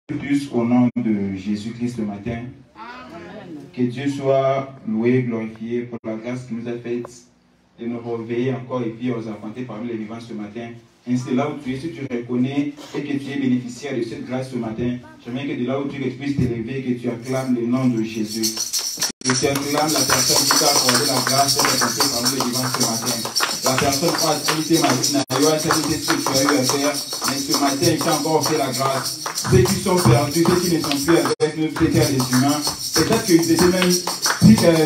Plus au nom de Jésus-Christ ce matin. Que Dieu soit loué, glorifié pour la grâce qu'il nous a faite de nous réveiller encore et puis aux affronter parmi les vivants ce matin. Ainsi, là où tu es, si tu reconnais et que tu es bénéficiaire de cette grâce ce matin, j'aimerais que de là où tu es, que tu puisses t'élever et que tu acclames le nom de Jésus. Que tu acclames la personne qui t'a accordé la grâce de affronter parmi les vivants ce matin. La personne a qualité ma vie, n'a pas qualité ce que tu as eu à faire, mais ce matin, il t'a encore fait la grâce. Ceux qui sont perdus, ceux qui ne sont plus avec nous, peut-être les humains, peut-être qu'ils étaient même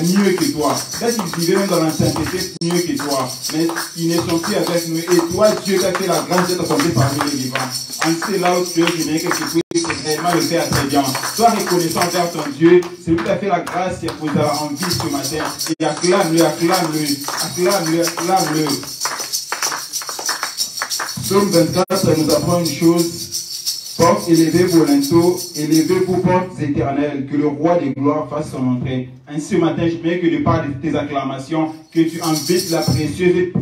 mieux que toi. Peut-être qu'ils vivaient même dans l'ancienneté mieux que toi, mais ils ne sont plus avec nous. Et toi, Dieu t'a fait la grâce d'être tombé parmi les vivants. En là où tu es, je veux que tu puisses réellement le faire très bien. Sois reconnaissant envers ton Dieu, c'est lui qui t'a fait la grâce qui a posé en vie ce matin. Et acclame-le, acclame-le, acclame-le, acclame-le. Psaume 24 nous apprend une chose. Portes élevez vos linteaux, élevez vos portes éternelles, que le roi des gloires fasse son entrée. Ainsi ce matin, je prie que de par tes acclamations, que tu invites la précieuse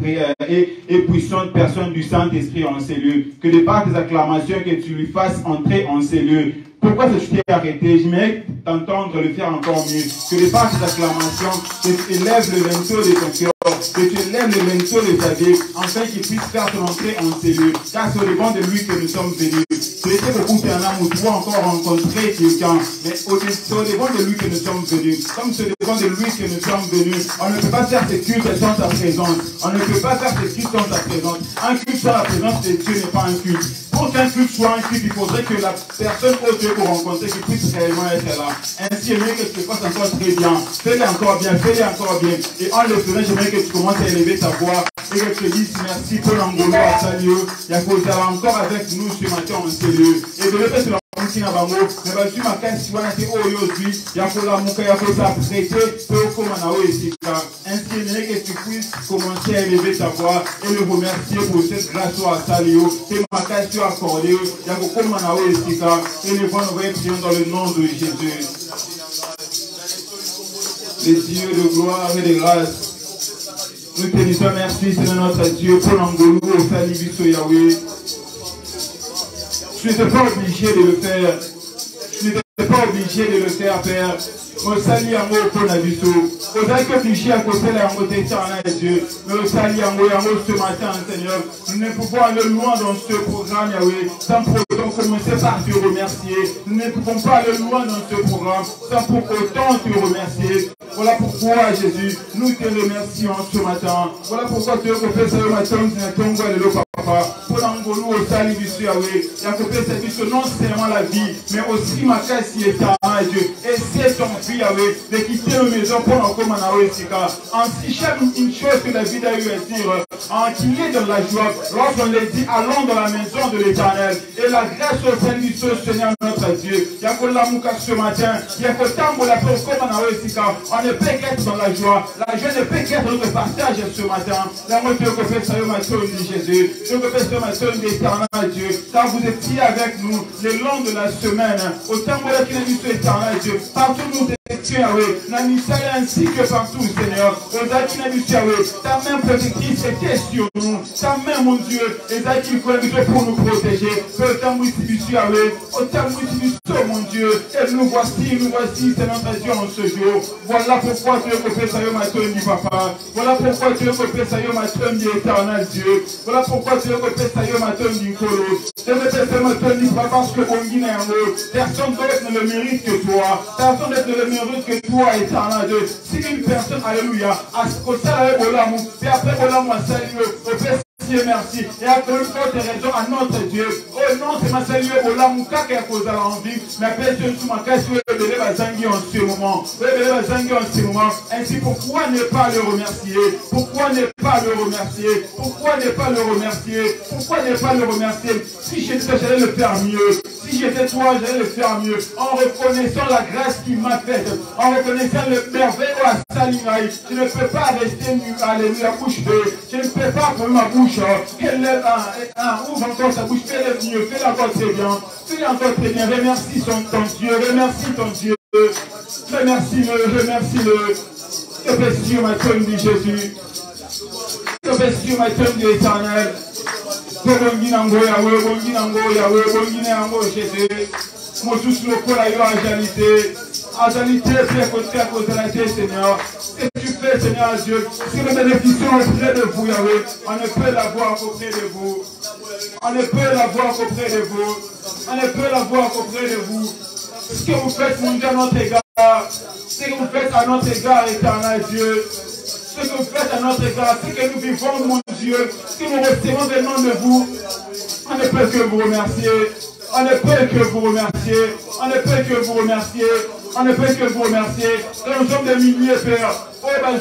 et puissante personne du Saint-Esprit en ces lieux. Que de par tes acclamations, que tu lui fasses entrer en ces lieux. Pourquoi je t'ai arrêté? Je mérite t'entendre le faire encore mieux. Que de par tes acclamations, que tu élèves le linteau de ton cœur, que tu élèves le linteau de ta vie, afin qu'il puisse faire ton entrée en ces lieux. Car c'est au devant de lui que nous sommes venus. Tu étais beaucoup un âme où tu dois encore rencontrer quelqu'un, mais c'est au devant de lui que nous sommes venus. Comme c'est au devant de lui que nous sommes venus, on ne peut pas faire ces cultes sans ta présence. On ne peut pas faire ces cultes sans ta présence. Un culte sans la présence de Dieu n'est pas un culte. Pour qu'un culte soit un culte, il faudrait que la personne au Dieu pour rencontrer, qu'il puisse réellement être là. Ainsi, j'aimerais que tu le fasses encore très bien. Fais-le encore bien, fais-le encore bien. Et en le faisant, j'aimerais que tu commences à élever ta voix et que tu te dises merci pour l'angolo à salut. Il y a cause encore avec nous ce matin en ces lieux. Et de le faire sur la musique à Bango, mais va tu m'as cassé, tu vas naître aujourd'hui. Il y a cause à mon cœur, il y a cause à prêter, pour comme on a eu ici. Ainsi, j'aimerais que tu puisses commencer à élever ta voix et le remercier pour cette grâce à salut. Et ma casse, tu as accordé. Il y a cause comme on a eu ici. Et les voix nous prions dans le nom de Jésus. Les dieux de gloire et de grâce. Nous te disons merci, Seigneur notre Dieu, pour l'angolo au salut du Yahweh. Je n'étais pas obligé de le faire. Je n'étais pas obligé de le faire, Père. Mon salut à moi pour la vie. Au a que tu chies à côté de la montée éternelle, Dieu. Mais au salut à moi ce matin, Seigneur. Nous ne pouvons aller loin dans ce programme, Yahweh, sans pour autant commencer par te remercier. Nous ne pouvons pas aller loin dans ce programme sans pour autant te remercier. Voilà pourquoi, Jésus, nous te remercions ce matin. Voilà pourquoi tu as fait ce matin, papa. Pour l'angolo au salut du Yahweh. Il a fait cette vie, non seulement la vie, mais aussi ma casse qui est éternelle, Dieu. Et c'est ton fils, Yahweh, de quitter nos maisons pour nous comme en Awesika. Ainsi, chaque une chose que David a eu à dire, en qu'il est dans la joie, lorsqu'on les dit, allons dans la maison de l'Éternel. Et la grâce au Seigneur du Seigneur notre Dieu. Il y a que la mouka ce matin, il y a que tambo la paix comme en Awesika. On ne peut qu'être dans la joie. La joie ne peut qu'être notre partage ce matin. La moitié que fait ça, ma soeur de Jésus. Je veux faire ça, ma soeur d'éternel Dieu. Car vous étiez avec nous le long de la semaine. Au tambo la qui n'a vu ce éternel Dieu. Partout nous étions, Yahweh. Ainsi que partout, Seigneur. Ta main protectrice était sur nous. Ta main, mon Dieu, est qu'il faut pour nous protéger. Autant mon Dieu. Et nous voici, c'est notre Dieu en ce jour. Voilà pourquoi tu es fait ça, ma tonne du papa. Voilà pourquoi tu es fait ça, ma tonne du éternel Dieu. Voilà pourquoi tu es fait ça, ma tonne du colo. Tu es fait ça, ma tonne du papa, parce que on dit personne d'autre ne le mérite que toi. Personne d'autre ne le mérite que toi, éternel Dieu. Si une personne, alléluia, à ce que ça a et après, on a salué, au Père. Merci. Et à cause de tes raisons à notre Dieu. Oh non, c'est ma salut au Lamouka qui a causé l'envie. Mais après, je suis ma question de l'Ebazangi en ce moment. L'Ebazangi en ce moment. Ainsi, pourquoi ne pas le remercier? Pourquoi ne pas le remercier? Pourquoi ne pas le remercier? Pourquoi ne pas le remercier? Si j'étais toi, j'allais le faire mieux. Si j'étais toi, j'allais le faire mieux. En reconnaissant la grâce qu'il m'a faite. En reconnaissant le merveille à Salinaï. Je ne peux pas rester nu à la bouche bée. Je ne peux pas prendre ma bouche. Ouvre encore sa bouche, fais-le mieux, fais-le encore très bien, fais-le encore très bien, remercie ton Dieu, remercie ton Dieu, remercie-le, que précieux ma tonne de Jésus, que précieux ma tonne de l'Éternel, que bon Yahweh, Jésus, Moi, tous le corps à agilité. Agilité, Père, côté à causalité, Seigneur. Ce que tu fais, Seigneur Dieu, si nous bénéficions auprès de vous, Yahweh, on ne peut l'avoir qu'auprès de vous. On ne peut l'avoir qu'auprès de vous. On ne peut l'avoir qu'auprès de vous. Ce que vous faites, mon Dieu, à notre égard, ce que vous faites à notre égard, éternel Dieu, ce que vous faites à notre égard, ce que nous vivons, mon Dieu, ce que nous recevons venant de vous, on ne peut que vous remercier. On ne peut que vous remercier. On ne peut que vous remercier. On ne peut que vous remercier. Nous sommes des milliers, Père. Oh, la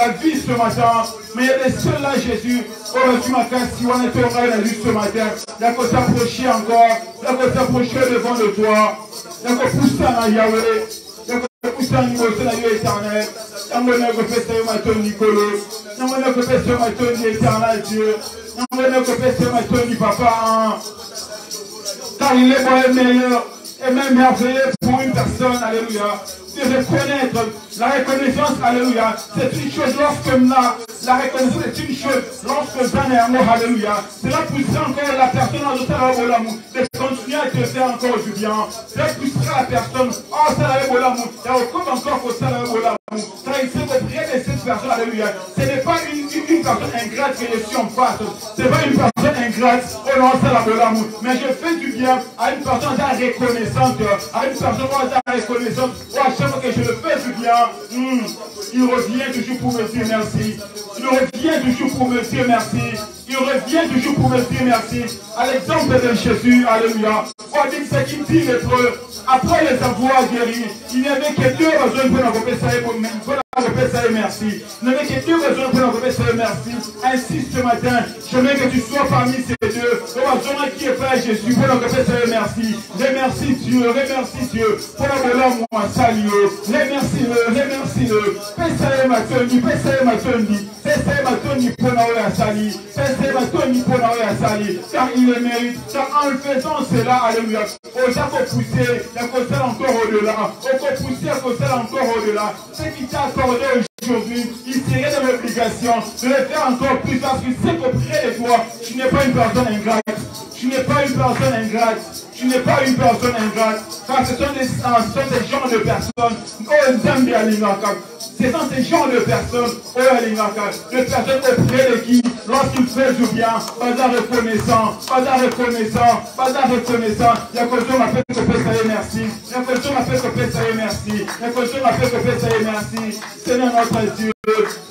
vie ce matin. Mais il y a des seuls là, Jésus. Oh, tu m'as cassé. On était au rêve la vie ce matin. Il y a qu'à s'approcher encore. Il y a qu'à s'approcher devant de toi. Il y a qu'à pousser à Yahweh. Il y a qu'à pousser à niveau de Dieu éternel. Il y a qu'à faire ce matin, Nicolas. Il y a qu'à faire ce matin, éternel Dieu. Il y a qu'à faire ce matin, papa. Car il est bon et meilleur et même merveilleux pour une personne, alléluia, de reconnaître la reconnaissance, alléluia. C'est une chose lorsque la reconnaissance est une chose lorsque dans un mot, alléluia. Cela poussera encore la personne à d'autres l'amour de continuer à te faire encore du bien. Cela poussera la personne, oh, ça l'avait l'amour, et comme encore pour ça l'avait l'amour. Car il sait qu'auprès de cette personne, alléluia, ce n'est pas une personne ingrate que je suis en face. Ce n'est pas une personne ingrate, oh non, ça l'avait l'amour. Mais je fais du bien à une personne reconnaissante, à une personne reconnaissante. Oh, à chaque fois que je le fais du bien, il revient toujours pour me dire merci. Il revient toujours pour me dire merci. Il revient toujours pour me dire merci. À l'exemple de Jésus, alléluia. Oh, dit ce qu'il dit l'hébreu, après les avoir guéris, il n'y avait que deux raisons pour nous ça et merci. Il n'y avait que deux raisons pour nous ça et merci. Ainsi ce matin, je veux que tu sois parmi ces deux. Raison qui est fait Jésus pour nous ça et merci. Remercie Dieu pour la moi salut. Remercie-le. Pèse ma toni pour nous salut. Pèse ma toni pour nous salut. Car il le mérite. Car en le faisant cela, alléluia. Au ça qu'on poussait, il y a qu'on s'est encore au-delà. Au qu'on poussait, qu'on s'est encore au-delà. Ce qui t'a accordé aujourd'hui, il serait dans l'obligation de le faire encore plus parce que c'est qu'auprès de toi, tu n'es pas une personne ingrate. Tu n'es pas une personne ingrate. Tu n'es pas une personne ingrate. Car ce sont des genres de personnes. Oh, Nzambi Alingaka. Ce sont ces genres de personnes. Oh, Alingaka. De personnes auprès de qui, lorsqu'ils font du bien, pas à reconnaissant. Il y a quelqu'un qui m'a fait que ça y merci. Il y a quelqu'un qui m'a fait que ça y merci. Seigneur notre Dieu.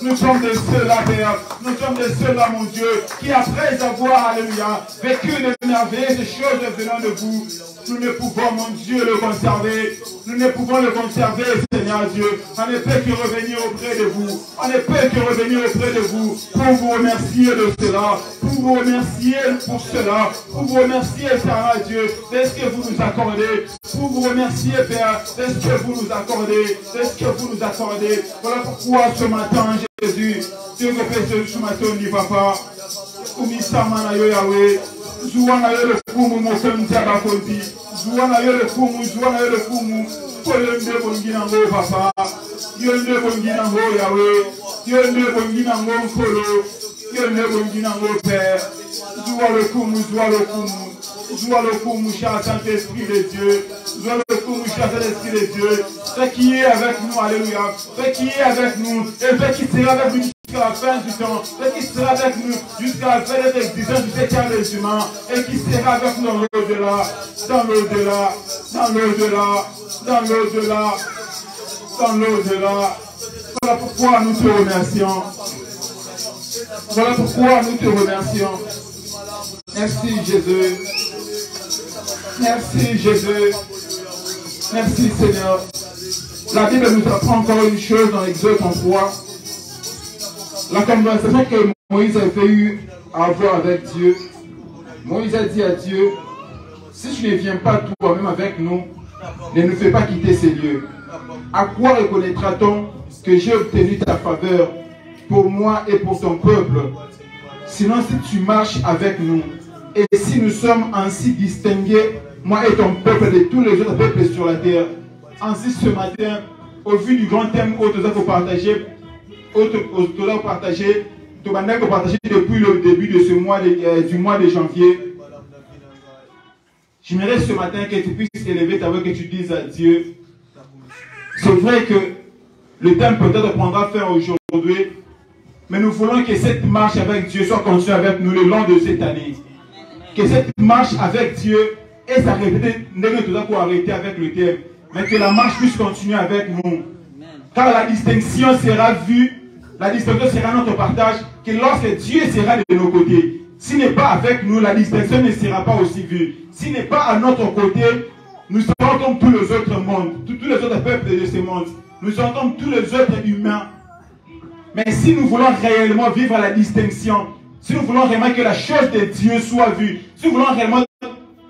Nous sommes de ceux-là, Père. Nous sommes de ceux-là, mon Dieu, qui après avoir, alléluia, vécu de merveilleuses choses venant de vous, nous ne pouvons, mon Dieu, le conserver. Nous ne pouvons le conserver, Seigneur Dieu. On ne peut que revenir auprès de vous. On ne peut que revenir auprès de vous pour vous remercier de cela. Pour vous remercier pour cela. Pour vous remercier, Seigneur Dieu, de ce que vous nous accordez. Pour vous remercier, Père, de ce que vous nous accordez. De ce que vous nous accordez. Voilà pourquoi ce matin, Jésus, Dieu que fait ce matin, dit papa. Umisama na yo Yahweh. Zouana yo le kumu mofemti abakonti. Zouana yo le kumu. Kolende bongina ngo papa. Yonde bongina ngo Yahweh. Yonde bongina ngo nkolo. Yonde bongina ngo Père. Zoua le kumu, cher Saint-Esprit de Dieu. Zoua le kumu, cher Saint-Esprit de Dieu. Ce qui est avec nous, alléluia. Ce qui est avec nous. Et ce qui sera avec nous jusqu'à la fin du temps. Ce qui sera avec nous jusqu'à la fin de l'existence du septième des humains. Et qui sera avec nous dans l'au-delà. Dans l'au-delà. Voilà pourquoi nous te remercions. Merci Jésus. Merci Seigneur. La Bible nous apprend encore une chose dans Exode 3. La conversation que Moïse avait eu à avoir avec Dieu. Moïse a dit à Dieu, si tu ne viens pas toi-même avec nous, ne nous fais pas quitter ces lieux. À quoi reconnaîtra-t-on que j'ai obtenu ta faveur pour moi et pour ton peuple? Sinon, si tu marches avec nous, et si nous sommes ainsi distingués, moi et ton peuple, de tous les autres peuples sur la terre, ainsi ce matin, au vu du grand thème que nous avons partagé, depuis le début de ce mois du mois de janvier, J'aimerais ce matin que tu puisses élever ta voix, que tu dises à Dieu. C'est vrai que le temps peut-être prendra fin aujourd'hui, mais nous voulons que cette marche avec Dieu soit continue avec nous le long de cette année. Que cette marche avec Dieu et s'arrêter, ne pour arrêter avec le thème, mais que la marche puisse continuer avec nous. Car la distinction sera vue, la distinction sera notre partage, que lorsque Dieu sera de nos côtés, s'il n'est pas avec nous, la distinction ne sera pas aussi vue. S'il n'est pas à notre côté, nous serons comme tous les autres mondes, tous les autres peuples de ce monde. Nous serons comme tous les autres humains. Mais si nous voulons réellement vivre la distinction, si nous voulons réellement que la chose de Dieu soit vue, si nous voulons réellement,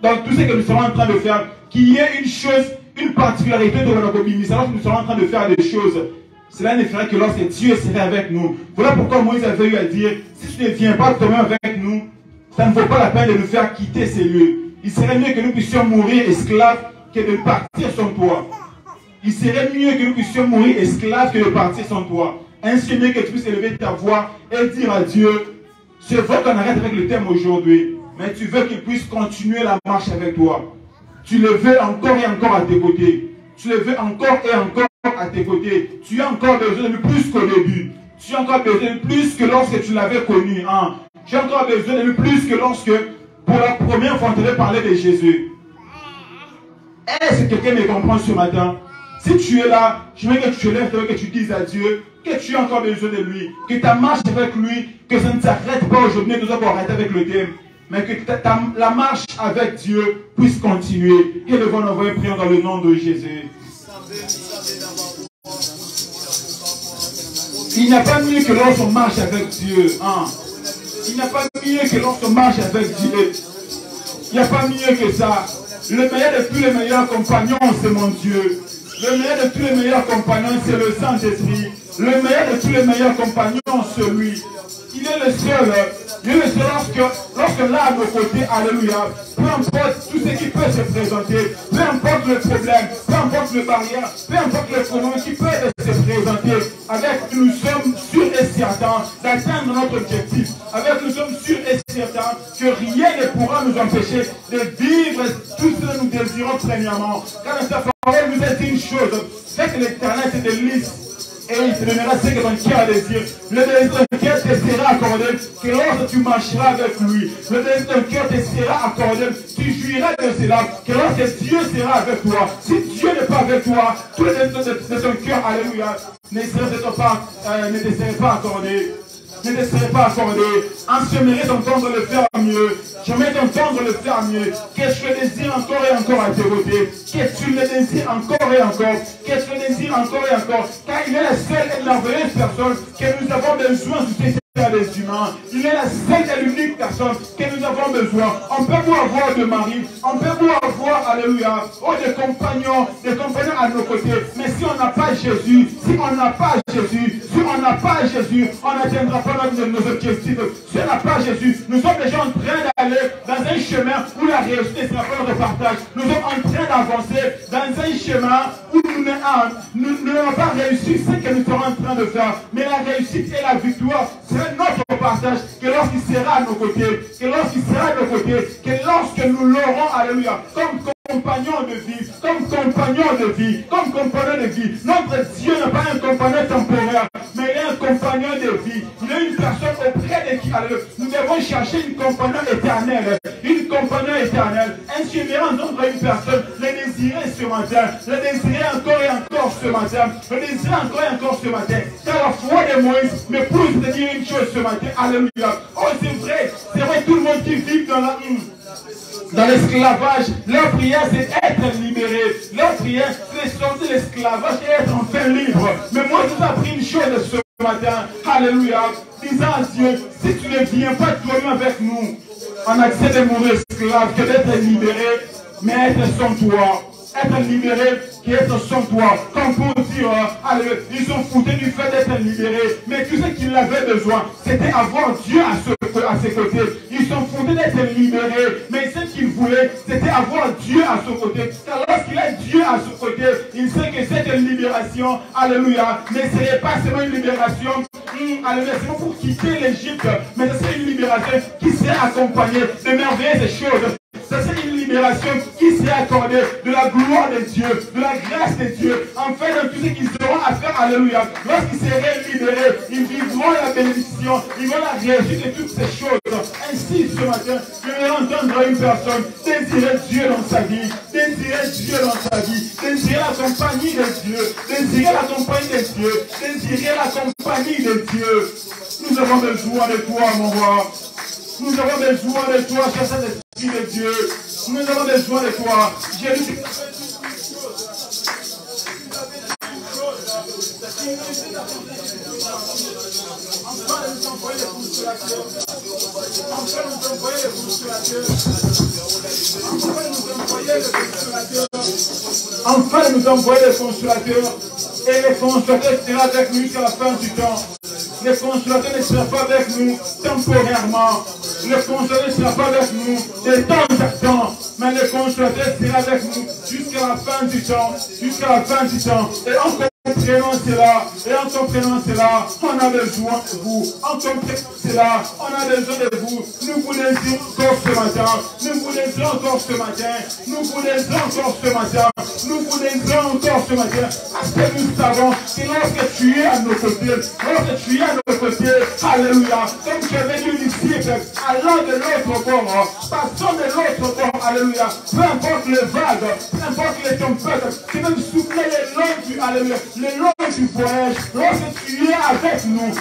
dans tout ce que nous serons en train de faire, qu'il y ait une chose, une particularité de notre ministère, lorsque nous serons en train de faire des choses, cela ne fera que lorsque Dieu serait avec nous. Voilà pourquoi Moïse avait eu à dire, si tu ne viens pas toi-même avec nous, ça ne vaut pas la peine de nous faire quitter ces lieux. Il serait mieux que nous puissions mourir esclaves que de partir sans toi. Il serait mieux que nous puissions mourir esclaves que de partir sans toi. Ainsi mieux que tu puisses élever ta voix et dire à Dieu, je veux qu'on arrête avec le thème aujourd'hui, mais tu veux qu'il puisse continuer la marche avec toi. Tu le veux encore et encore à tes côtés. Tu le veux encore et encore à tes côtés. Tu as encore besoin de lui plus qu'au début. Tu as encore besoin de lui plus que lorsque tu l'avais connu. Hein? Tu as encore besoin de lui plus que lorsque, pour la première fois, on te parlait de Jésus. Est-ce que quelqu'un me comprend ce matin? Si tu es là, je veux que tu te lèves, que tu dises à Dieu que tu as encore besoin de lui, que ta marche avec lui, que ça ne s'arrête pas aujourd'hui, que nous allons arrêter avec le thème, mais que la marche avec Dieu puisse continuer. Et devant nous envoyer prier dans le nom de Jésus. Il n'y a pas mieux que lorsqu'on marche avec Dieu. Hein? Il n'y a pas mieux que lorsqu'on marche avec Dieu. Il n'y a pas mieux que ça. Le meilleur de tous les meilleurs compagnons, c'est mon Dieu. Le meilleur de tous les meilleurs compagnons, c'est le Saint-Esprit. Le meilleur de tous les meilleurs compagnons, c'est lui. Il est le seul. Il est le seul lorsque là à nos côtés, alléluia, peu importe tout ce qui peut se présenter, peu importe le problème, peu importe les barrières, peu importe les problèmes qui peuvent se présenter, avec nous sommes sûrs et certains d'atteindre notre objectif. Avec nous sommes sûrs et certains que rien ne pourra nous empêcher de vivre tout ce que nous désirons premièrement. Car dans sa parole nous a dit une chose, c'est que l'Éternel c'est de lys. Et il te donnera ce que ton cœur désire. Le désir de ton cœur te sera accordé que lorsque tu marcheras avec lui. Le désir de ton cœur te sera accordé. Tu jouiras de cela. Que lorsque Dieu sera avec toi. Si Dieu n'est pas avec toi, tous les désirs de ton cœur, alléluia, ne te seraient pas accordés. Ne te serait pas accordé. J'aimerais t'entendre le faire mieux. J'aimerais t'entendre le faire mieux. Qu'est-ce que je désire encore et encore à tes côtés? Qu'est-ce que tu me désires encore et encore? Qu'est-ce que je désire encore et encore? Car il est la seule et merveilleuse personne que nous avons besoin de des humains. Il est la seule et l'unique personne que nous avons besoin. On peut vous avoir de mari, on peut vous avoir, alléluia, des compagnons à nos côtés. Mais si on n'a pas Jésus, si on n'a pas Jésus, on n'atteindra pas nos objectifs. Si on n'a pas Jésus, nous sommes déjà en train d'aller dans un chemin où la réussite ne sera pas notre partage. Nous sommes en train d'avancer dans un chemin où nous n'avons pas réussi ce que nous sommes en train de faire. Mais la réussite et la victoire, c'est notre partage, que lorsqu'il sera à nos côtés, que lorsqu'il sera à nos côtés, que lorsque nous l'aurons, alléluia, comme compagnon de vie, comme compagnon de vie, comme compagnon de vie. Notre Dieu n'est pas un compagnon temporaire, mais il est un compagnon de vie. Il est une personne auprès de qui, alléluia, nous devons chercher une compagnon éternelle, une compagnon éternelle. Ainsi, nous entendre une personne, le désirer ce matin, le désirer encore et encore ce matin, le désirer encore et encore ce matin. Car la foi de Moïse me pousse de dire une chose ce matin, alléluia. Oh, c'est vrai, tout le monde qui vit dans l'esclavage, leur prière c'est être libéré. Leur prière c'est sortir de l'esclavage et être enfin libre. Mais moi je vous ai appris une chose ce matin, alléluia, disant à Dieu, si tu ne viens pas toi-même avec nous, on accepte de mourir esclave, que d'être libéré, mais être sans toi. Être libéré qui est sans toi. Comme pour dire, ils sont foutus du fait d'être libérés. Mais tout ce qu'ils avaient besoin, c'était avoir Dieu à ses côtés. Ils sont foutus d'être libérés. Mais ce qu'ils voulaient, c'était avoir Dieu à son côté. Car lorsqu'il a Dieu à son côté, il sait que cette libération, alléluia, ne serait pas seulement une libération, alléluia, seulement pour quitter l'Égypte. Mais ce serait une libération qui serait accompagnée de merveilleuses choses. Ce serait une libération libération qui sera accordée, de la gloire de Dieu, de la grâce de Dieu, enfin de tout ce qu'ils auront à faire, alléluia. Lorsqu'ils seraient libérés, ils vivront la bénédiction, ils vont la réussite de toutes ces choses. Ainsi, ce matin, je vais entendre une personne désirer Dieu dans sa vie, désirer Dieu dans sa vie, désirer la compagnie de Dieu, désirer la compagnie de Dieu, désirer la compagnie de Dieu. Nous avons besoin de toi, mon roi. Nous avons besoin de toi, cher Saint-Esprit de Dieu. Nous avons besoin de toi. Jésus. Enfin nous envoyer le consolateur. Et le consolateur sera avec nous jusqu'à la fin du temps. Le consolateur ne sera pas avec nous temporairement. Le consolateur ne sera pas avec nous de temps en temps. Mais le consolateur sera avec nous jusqu'à la fin du temps. Jusqu'à la fin du temps. Et en comprenant cela, on a besoin de vous. En comprenant cela, on a besoin de vous. Nous vous désirons encore ce matin. Nous vous désirons encore ce matin. Nous vous désirons encore ce matin. Nous vous désirons encore ce matin. Parce que nous savons que lorsque tu es à nos côtés, alléluia, comme tu avais dit aux disciples, allant de l'autre bord, passons de l'autre bord, alléluia, peu importe les vagues, peu importe les tempêtes, tu même souffler les longs du, alléluia, les longs du voyage, lorsque tu es avec nous,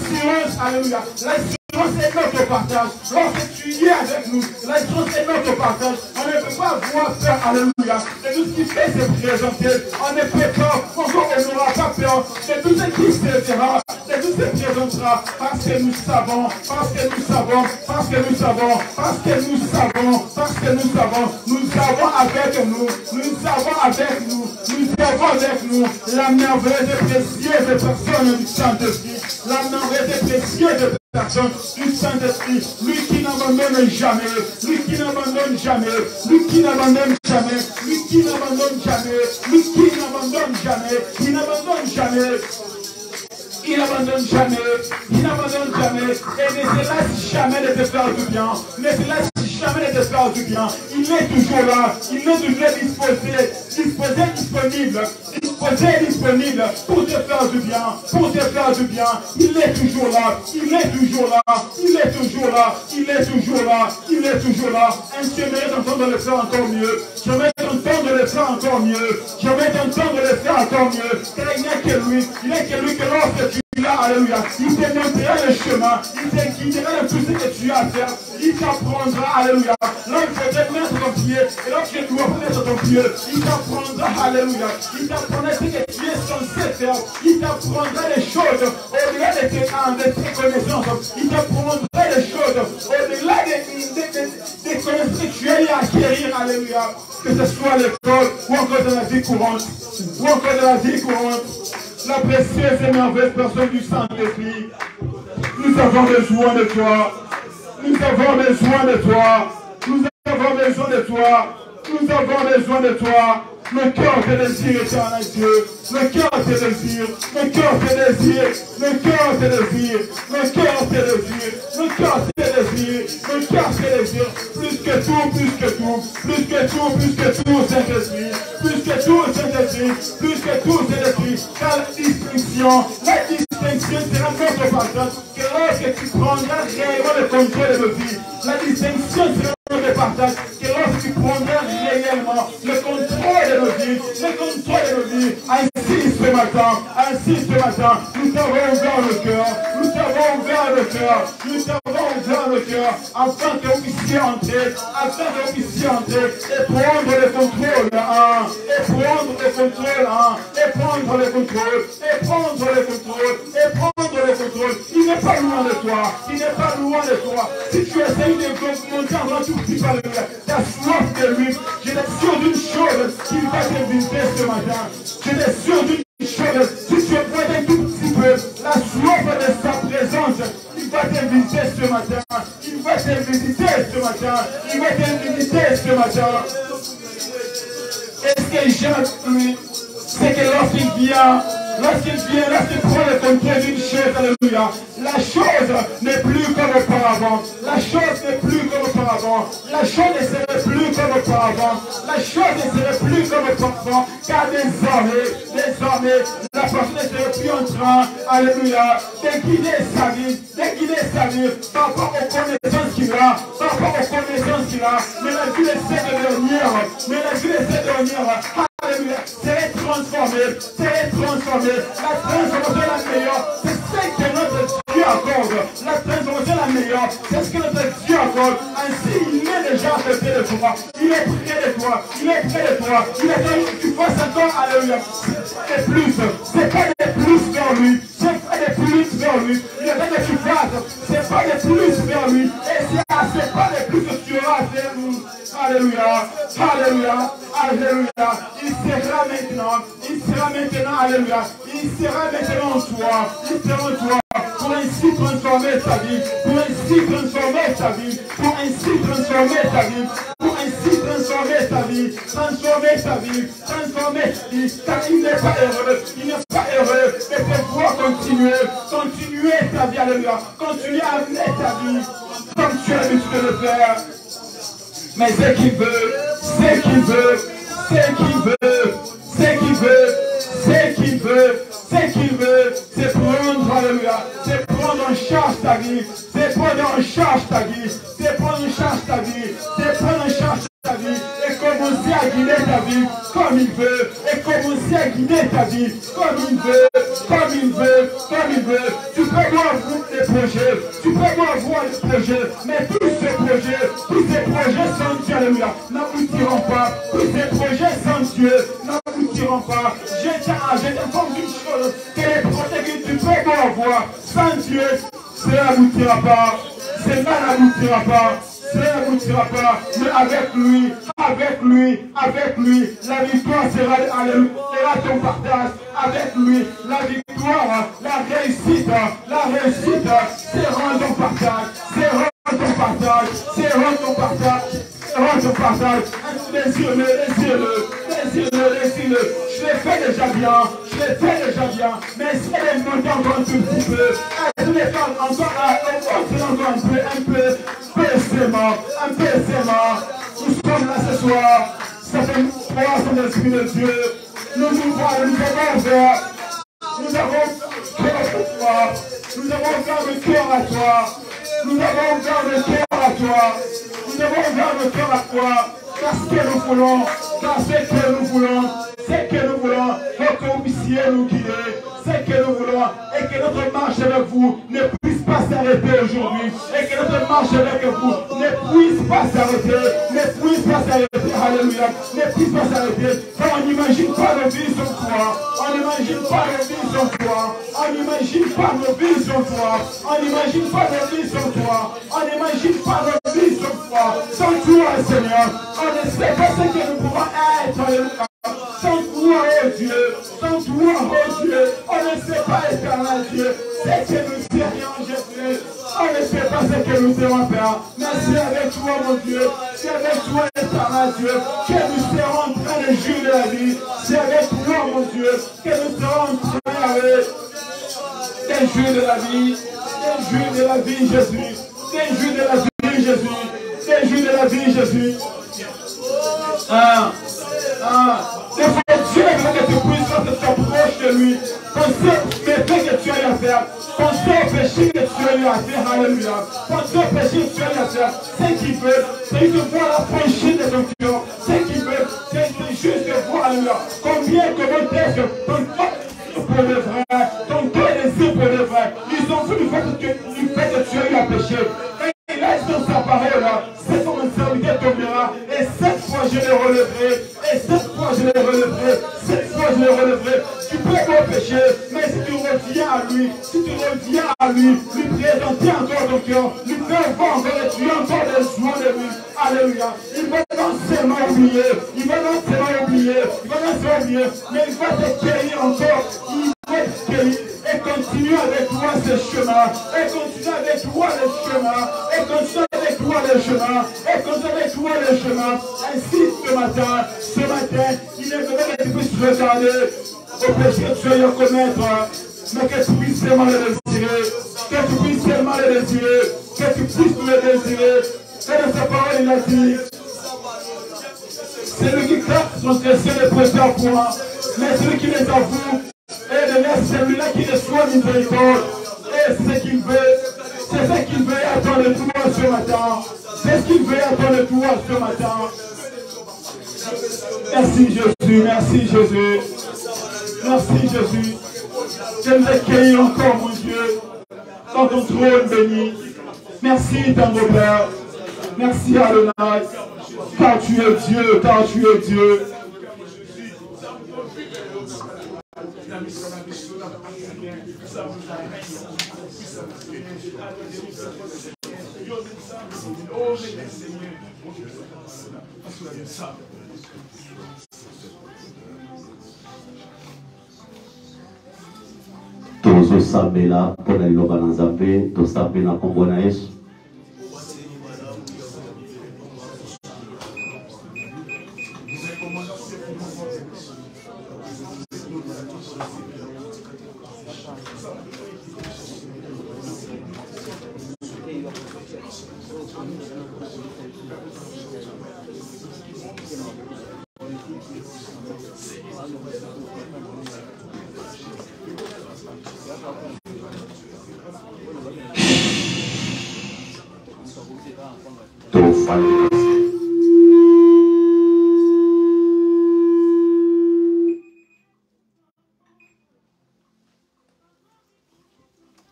silence, alléluia, l'assurance est notre partage, lorsque tu es avec nous, l'assurance est notre partage, on ne peut pas voir peur, alléluia, de tout ce qui fait se présenter, on ne peut pas, encore on n'aura pas peur, de tout ce qui se verra, de tout ce qui se présentera, parce que nous savons, nous avons avec nous la merveilleuse et précieuse personne du Saint-Esprit, la merveilleuse et précieuse personne du Saint-Esprit, lui qui n'abandonne jamais, lui qui n'abandonne jamais, lui qui n'abandonne jamais, lui qui n'abandonne jamais, lui qui n'abandonne jamais, il n'abandonne jamais. Il n'abandonne jamais, il n'abandonne jamais, et ne se laisse jamais de te faire du bien, ne se laisse jamais de te faire du bien, il est toujours là, il est toujours disponible pour te faire du bien, il est toujours là, j'aimerais t'entendre le faire encore mieux, j'aimerais t'entendre le faire encore mieux, car il n'y a que lui, que lorsque tu là, alléluia, il te montrera le chemin, il te guidera dans tout ce que tu as à faire, il t'apprendra, alléluia, là il faudrait mettre ton pied, et là tu dois mettre ton pied, il t'apprendra, alléluia, il t'apprendra ce que tu es censé faire, il t'apprendra les choses au-delà de tes connaissances, il t'apprendra les choses au-delà des connaissances que tu as à acquérir, alléluia, que ce soit à l'école ou encore dans la vie courante, la précieuse et merveilleuse personne du Saint-Esprit. Nous avons besoin de toi. Nous avons besoin de toi. Le cœur te désire, éternel Dieu. Le cœur te désire. Plus que tout, Saint-Esprit. Car la distinction sera notre partage. Que lorsque tu prendras réellement le contrôle de nos vies, la distinction sera notre partage. Que lorsque tu prendras réellement le contrôle de nos vies, ainsi ce matin, nous t'avons ouvert le cœur, afin que vous puissiez entrer, et prendre le contrôle, Il n'est pas loin de toi, Si tu essayes de monter en tout petit peu, ta soif de lui, je suis sûr d'une chose, qu'il va t'inviter ce matin. Je suis sûr d'une chose, si tu es prêt un tout petit peu, la soif de sa présence, il va t'inviter ce matin. Et ce que j'aime, lui, c'est que lorsqu'il vient, lorsqu'il vient, lorsqu'il prend le contrôle d'une chaise, alléluia, la chose n'est plus comme auparavant. La chose n'est plus comme auparavant. La chose ne serait plus comme auparavant. La chose ne serait plus comme auparavant. Car désormais, la personne ne serait plus en train, alléluia, de guider sa vie, par rapport aux connaissances qu'il a, mais la vie de cette dernière, alléluia, c'est transformé. La transformation la meilleure, c'est ce que notre Dieu accorde. La transformation la meilleure, c'est ce que notre Dieu accorde. Ainsi, il est déjà à côté de toi. Il est près de toi. Il attend que tu fasses encore, alléluia. C'est pas des plus vers lui. Il attend que tu fasses. C'est pas des plus vers lui. Et c'est pas des plus que tu auras vers nous. Alléluia. Il sera maintenant, alléluia. Il sera maintenant en toi. Pour ainsi transformer ta vie. Car il n'est pas heureux. Mais pour pouvoir continuer ta vie, alléluia. Continuer à mener ta vie comme tu as l'habitude de le faire. Mais ce qu'il veut, c'est prendre, alléluia, c'est prendre en charge ta vie, et commencer à guider ta vie comme il veut, Tu peux voir les projets, mais tous ces projets sans Dieu, alléluia, n'aboutiront pas. Tous ces projets sans Dieu n'aboutiront pas. Je t'informe d'une chose, que les projets que tu peux avoir sans Dieu, cela n'aboutira pas. Mais avec lui, la victoire sera ton partage. Avec lui, la victoire, la réussite sera ton partage. Désire-le. Je l'ai fait déjà bien. Mais si elle est montée encore un tout petit peu, elle voulait faire encore un peu aisément. Nous sommes là ce soir. Ça fait 3 ans de l'Esprit de Dieu. Nous avons ouvert le cœur à toi. Car ce que nous voulons, c'est que vous puissiez nous guider. C'est que nous voulons, et que notre marche avec vous ne puisse pas s'arrêter aujourd'hui. Et que notre marche avec vous ne puisse pas s'arrêter. Alléluia. Ne puisse pas s'arrêter. Car on n'imagine pas nos vies sans toi. On n'imagine pas nos vies sans toi. Sans toi, Seigneur. On ne sait pas ce que nous pouvons être. Alléluia. Sans toi, oh Dieu, on ne sait pas, éternel Dieu, ce que nous serions, Jésus. On ne sait pas ce que nous serons faire. Mais c'est avec toi, mon Dieu, c'est avec toi, éternel Dieu, que nous serons en train de jouir de la vie. C'est avec toi, mon Dieu, que nous serons en train de jouir de la vie. Jésus. Dieu veut que tu puisses t'approcher de lui. Pensez au méfait que tu as eu à faire. Pensez au péché que tu as eu à faire. Alléluia. Pensez au péché que tu as eu à faire. Ce qu'il veut, c'est de voir la franchise de ton cœur. Ce qu'il veut, c'est juste de voir, alléluia, combien ton cœur pour le vrai, ton cœur désire pour le vrai. Ils ont vu du fait que tu as eu à pécher. Il laisse dans sa parole, c'est ton serviteur tombera, et cette fois je le relèverai, Tu peux pas pécher, mais si tu reviens à lui, lui présenter encore ton cœur, lui faire voir encore et tu as encore des joies de lui. Alléluia. Il va non seulement oublier, mais il va te guérir encore. Il va te guérir. Et continue avec toi ce chemin. Ainsi ce matin, il est vrai que tu puisses regarder au péché que tu as eu à commettre, mais que tu puisses seulement le désirer, que tu puisses seulement le désirer, que tu puisses le désirer. Et de sa parole, il a dit, celui qui capte son péché les pécheurs pour moi, mais celui qui les avoue, et de laisse celui-là qui reçoit miséricorde. Et c'est ce qu'il veut, c'est ce qu'il veut attendre de toi ce matin. C'est ce qu'il veut attendre de toi ce matin. Merci Jésus, merci Jésus. Merci Jésus. Je nous accueille encore, mon Dieu, dans ton trône béni. Merci, Tendre Père. Merci Adonai. Car tu es Dieu, car tu es Dieu. Tozo sabela pona iloba na Nzambe, to sabela kombo na Yesu.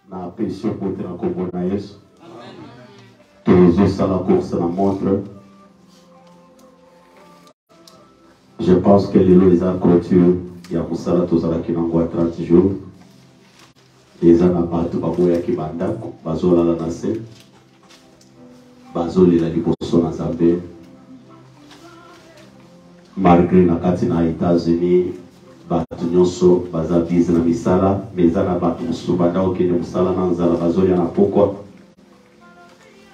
Na péché pour te rencontrer na Yesu. Tozo sala course na montre. Je pense que les clôture ya kusala tozala kinangwa 30 jours. Eza na bato baboya ki bandako bazolala na se. Bazolela liboso na Nzambe. Malgré na kati na États-Unis bato nyonso baza bize na misala, meza na bato mosusu bakende mosala na nzala bazolia na pokwa.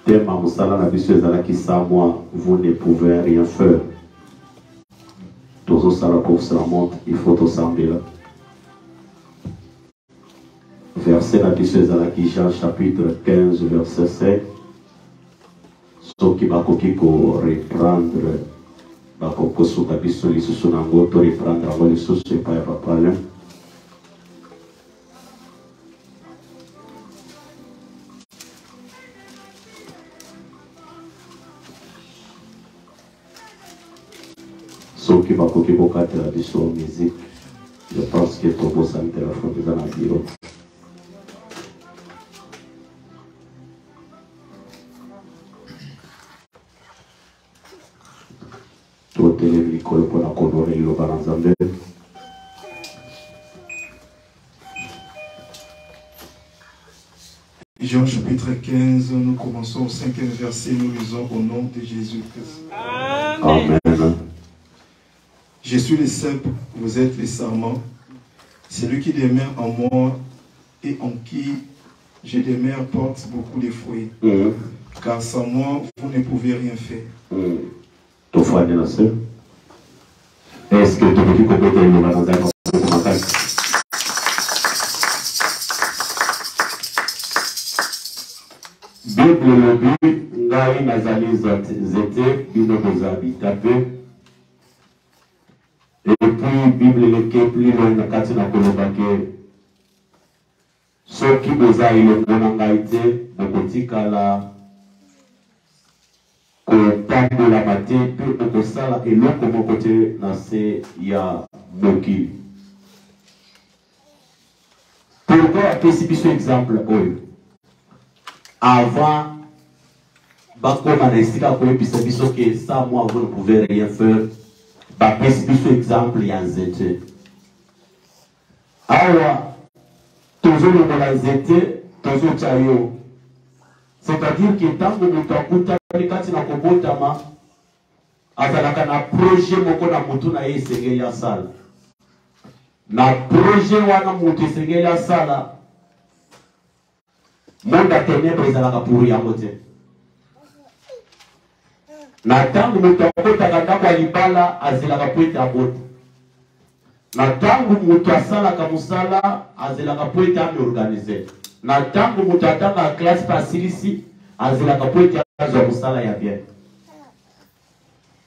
Tema mosala na biso ezalaki 100 mois, vous ne pouvez rien faire. Tozo sala course la montre, il faut tosambela. Verset na biso ezalaki Jean chapitre 15 verset 5. Soki bakoki ko reprendre bakoko suka biso lisusu na ngo to reprendre ngo lisusu epai ya papa le. Soki bakoki kokatela biso musique, je pense que tokosala telefone eza na biro. Jean chapitre 15, nous commençons au 5e verset, nous lisons au nom de Jésus-Christ. Amen. Je suis le cep, vous êtes les sarments. Celui qui demeure en moi et en qui je demeure porte beaucoup de fruits. Car sans moi, vous ne pouvez rien faire. Est-ce que tu peux compléter le magasin? Bible le but, ngai nazali zete, bino bozabi tapé. Et puis Bible le ke plus loin na kati na kolobake. Soki bozali le mona ngai te, bokotikala kotambola mate pe okosala eloko moko te na se ya mokili. Pourquoi apesi biso exemple oyo? Avant bakoma na esika koyebisa biso ke sans moi vous ne pouvez rien faire, bapesi biso exemple ya nzete. Awa tozolobola nzete tozotya yo. C'est-à-dire que tango moto akutani kati na kobotama azalaka na projet moko na motu na ye esengeli asala. Na projet wana moto esengeli asala, monde ya ténèbre ezalaka pour yango te. Na tango moto akotaka ndako ya libala azelaka po ete abota. Na tangu mutu asalaka musala azelaka po ete ameorganize. Na tangu mutu atanga classe pasilisi azelaka po ete azwa musala ya bien.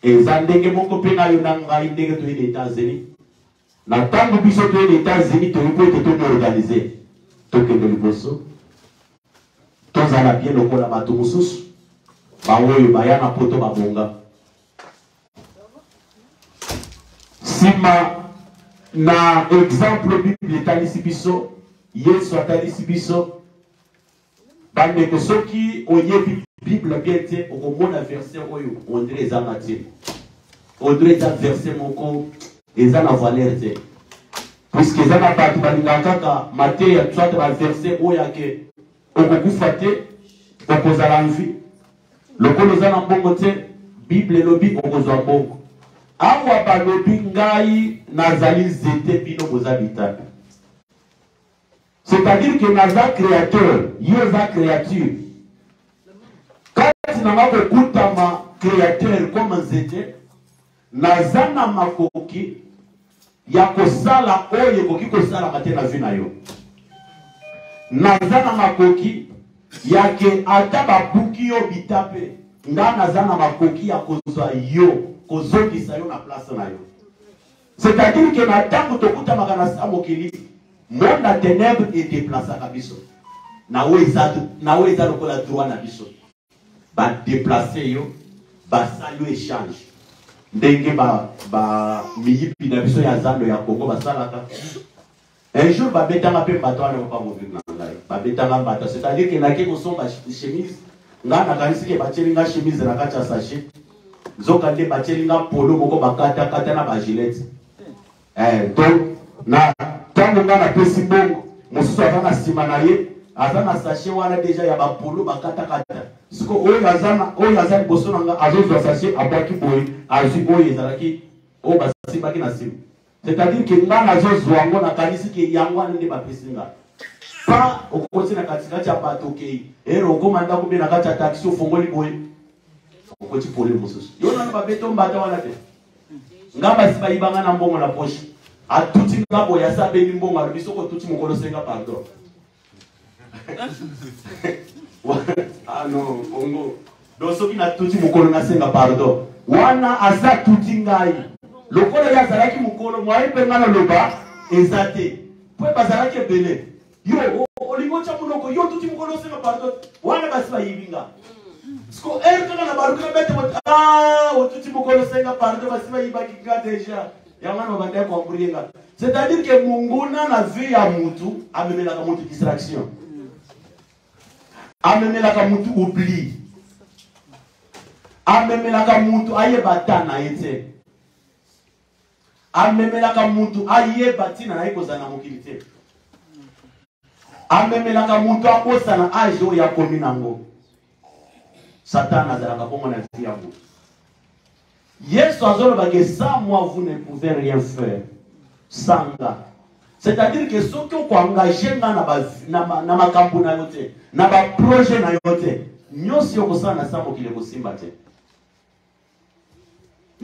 Eza ndenge moko pe na yo na ngai ndenge toyeli États-Unis. Na tangu biso toyeli États-Unis toyebi po ete toorganize. Tokende liboso. Tozala bien lokola bato mosusu. Baoyo baya na poto babonga. Sima na exemple Bible etalisi biso, Yesu atalisi biso, bandeko soki oyebi Bible bien te, okomona verset oyo, ondre eza matine. Ondre eza verset moko, eza na valeur te. Puisque eza na bato balingaka kaka mateya soit ba verset oyo yake okokufa te, okozala nvi. Lokolo eza na mbongo te, Bible elobi okozwa mbongo. Awa balobi ngai nazali zete bino boza bitana. C'est-à-dire que naza créateur, yo za créature. Kati na nga kokutama créateur comme nzete, naza na makoki ya kosala oyo ekoki kosala te na vie na yo. Naza na makoki ya ke ata babuki yo bitape, nga naza na makoki ya kozwa yo. Kozokisa yo na place na yo. C'est-à-dire que na tango tokuta makana sa mokili, monde na ténèbres est déplacé à biso. Na weza lokola droit na biso. Ba déplacer yo, ba salo échange. Ndenge ba miyipi na biso ya zando ya Congo ba salaka. Un jour ba betanga pe bato na pas mauvais na ngai. Ba betanga bato, c'est-à-dire que na ke ko somba chemise, nga na kanisi ke ba chelinga chemise na kacha sachet. Zokande bachelinga polo moko bakata kata na ba gilet. Donc na tango ngana pesi bongo mosusu azana sima na ye azana sachet wana déjà ya ba polo bakata kata. Siko oyo azana boso nanga azozwa sachet abaki boy azu oyo ezalaki o basibaki na sima. C'est-à-dire que ngana azozwa ngo na kanisi ke yango nde ba pesinga. Pa okosi na katikati ya bato ke ero komanda ko bena kata taxi ofongoli boy. Okoti pole mosusu. Yo na ba beto mbata wana te. Ngamba siba ibanga na mbongo na poche. Atuti ngabo ya sabe ni mbongo alubiso ko tuti mokolo senga pardon. Ah non, ongo. Do soki na tuti mokolo na senga pardon. Wana asa tuti ngai. Lokolo ya zalaki mokolo mwa ipenga na loba ezate. Pwe bazalaki bele. Yo olingo cha munoko yo tuti mokolo senga pardon. Wana basiba yibinga. Sko erkana na baruka bete otuti mokolo senga pardon basiba yibaki déjà. Yamana bande ko mburienga. C'est-à-dire que munguna na vie ya mutu amemela ka mutu distraction. Amemela ka mutu oubli. Amemela ka mutu aye batana ete. Amemela ka mutu aye batina na ekozana mokilite. Amemela ka mutu akosana ajo ya kominango. Satan azalaka bongo na vie ya mutu. Yesu azoloba que sans moi vous ne pouvez rien faire. Sanga. C'est-à-dire que ceux qui ont engagé na makambo na yote, na ba projet na yote, nyosi okosana na samo kile kosimba te.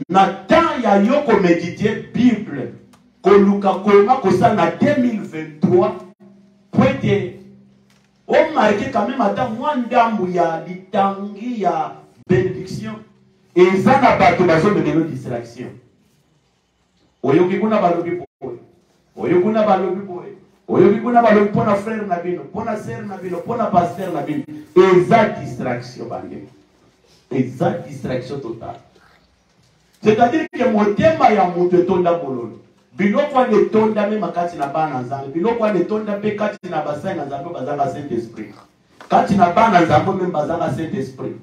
Na temps ya yoko méditer Bible, koluka koma kosana na 2023 pointe on marqué quand même ata mwandambu ya litangi ya bénédiction. Et ça n'a pas de raison de distraction. Oyoki kuna balobi boy. Oyoki kuna balobi boy. Oyoki kuna balobi pona frère na bino, pona sœur na bino, pona pasteur na bino. Exact distraction bande. Exact distraction totale. C'est-à-dire que mon thème ya mutu tonda bololo. Biloko wa netonda me makati na bana nzambe. Biloko wa netonda pe kati na basai na nzambe bazanga Saint-Esprit. Kati na bana nzambe me bazanga Saint-Esprit.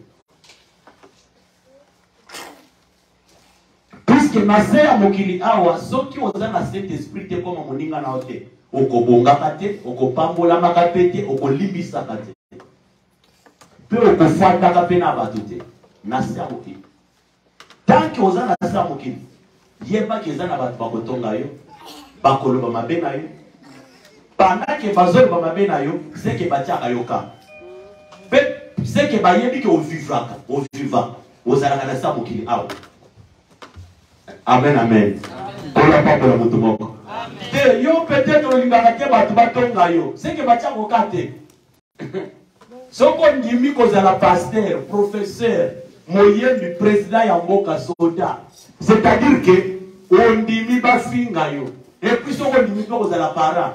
Puisque na se ya mokili awa soki oza na Saint-Esprit te koma moninga na ote okobongaka te okopambolamaka pe te okolimbisaka te pe okofandaka pe na bato te na se ya mokili. Tant que oza na se ya mokili yeba ke eza na bato bakotonga yo bakoloba mabe na yo pendant ke bazoloba mabe na yo c'est ke batiaka yo ka pe c'est ke bayebi ke ovivaka ozalaka na se ya mokili awa. Amen, amen. Pour la part de la motomoko. te yo peut-être olingaka te bato batonga yo seke batya koka te soko ndimi kozala pasteur professeur moyembi président ya mboka soda c'est-à-dire que ondimi bafinga yo et puis soko ndimi mpe kozala parent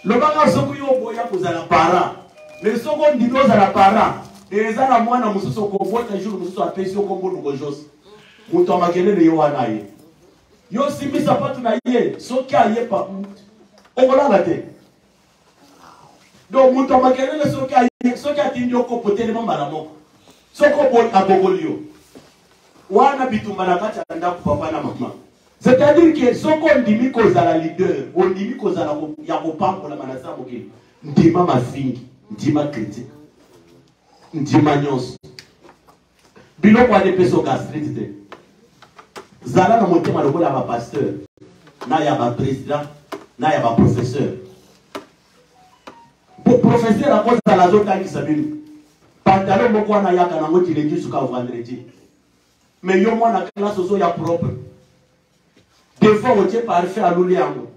lobaka soko yo boya kozala parent mais soko ndimi ozala parent eza na mwana mosusu okobota jour mosusu apesi yo kombo nukojosi moto amakelele yo wana ye yo simbisa patu na ye soki aye pa okolanga te donc moto amakelele soki atindi yo kopotelema mbala moko soko abogoli yo wana bitumba na kati ya ndako papa na mama c'est-à-dire que soko ndimi kozala leader ondimi kozala ya kopambola manasa mokili ndima mafingi ndima critique ndima nyonso biloko wana epeso gastrite te zala na motema lokola ya bapasteur na ya baprésident na ya baprofesseur po professeur akozala azotangisa bino pantalo moko wana yaka nango tilendi suka vendredi mais yo mwana classe ozo ya propre des fois otie parfait aluli yango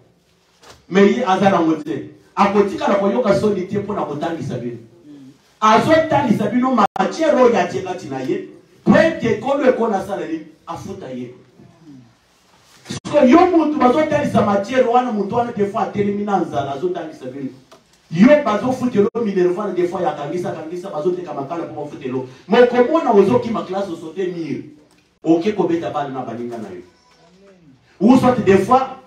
mais ye aza nango te akotikala koyoka soni te mpona kotangisa bino azotangisa bino matière oyo atiekati na ye po ete ekolo ekolo asala nini afuta ye so yo mutu bazotangisa matière wana mutu wana des fois atelemi na nzala azotangisa bino yo bazofutelo minervana des fois yakangisa bazoteka makala mpo bafutelo mokomona ozokima classe osote mire oke kobeta bale na baninga na yo ou soit des fois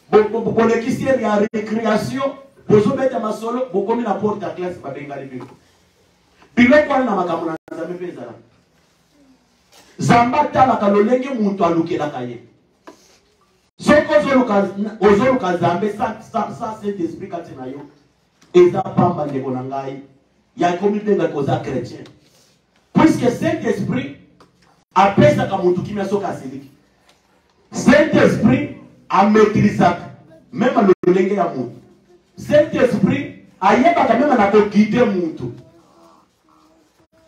bolekisi ere ya récréation bozobeta masolo bokomi na porte ya classe babengani bino biloko wana na makambo na nzambe mpe ezala zamba talaka lolenge muntu alukelaka ye soki ozoluka nzambe sa saint-esprit kati na yo eza pamba ndeko na ngai yakomi mpenga koza chrétien puisque saint-esprit apesaka muntu kimia soki asiliki saint-esprit amaîtrisaka meme lolenge ya muntu saint-esprit ayebaka meme na koguide muntu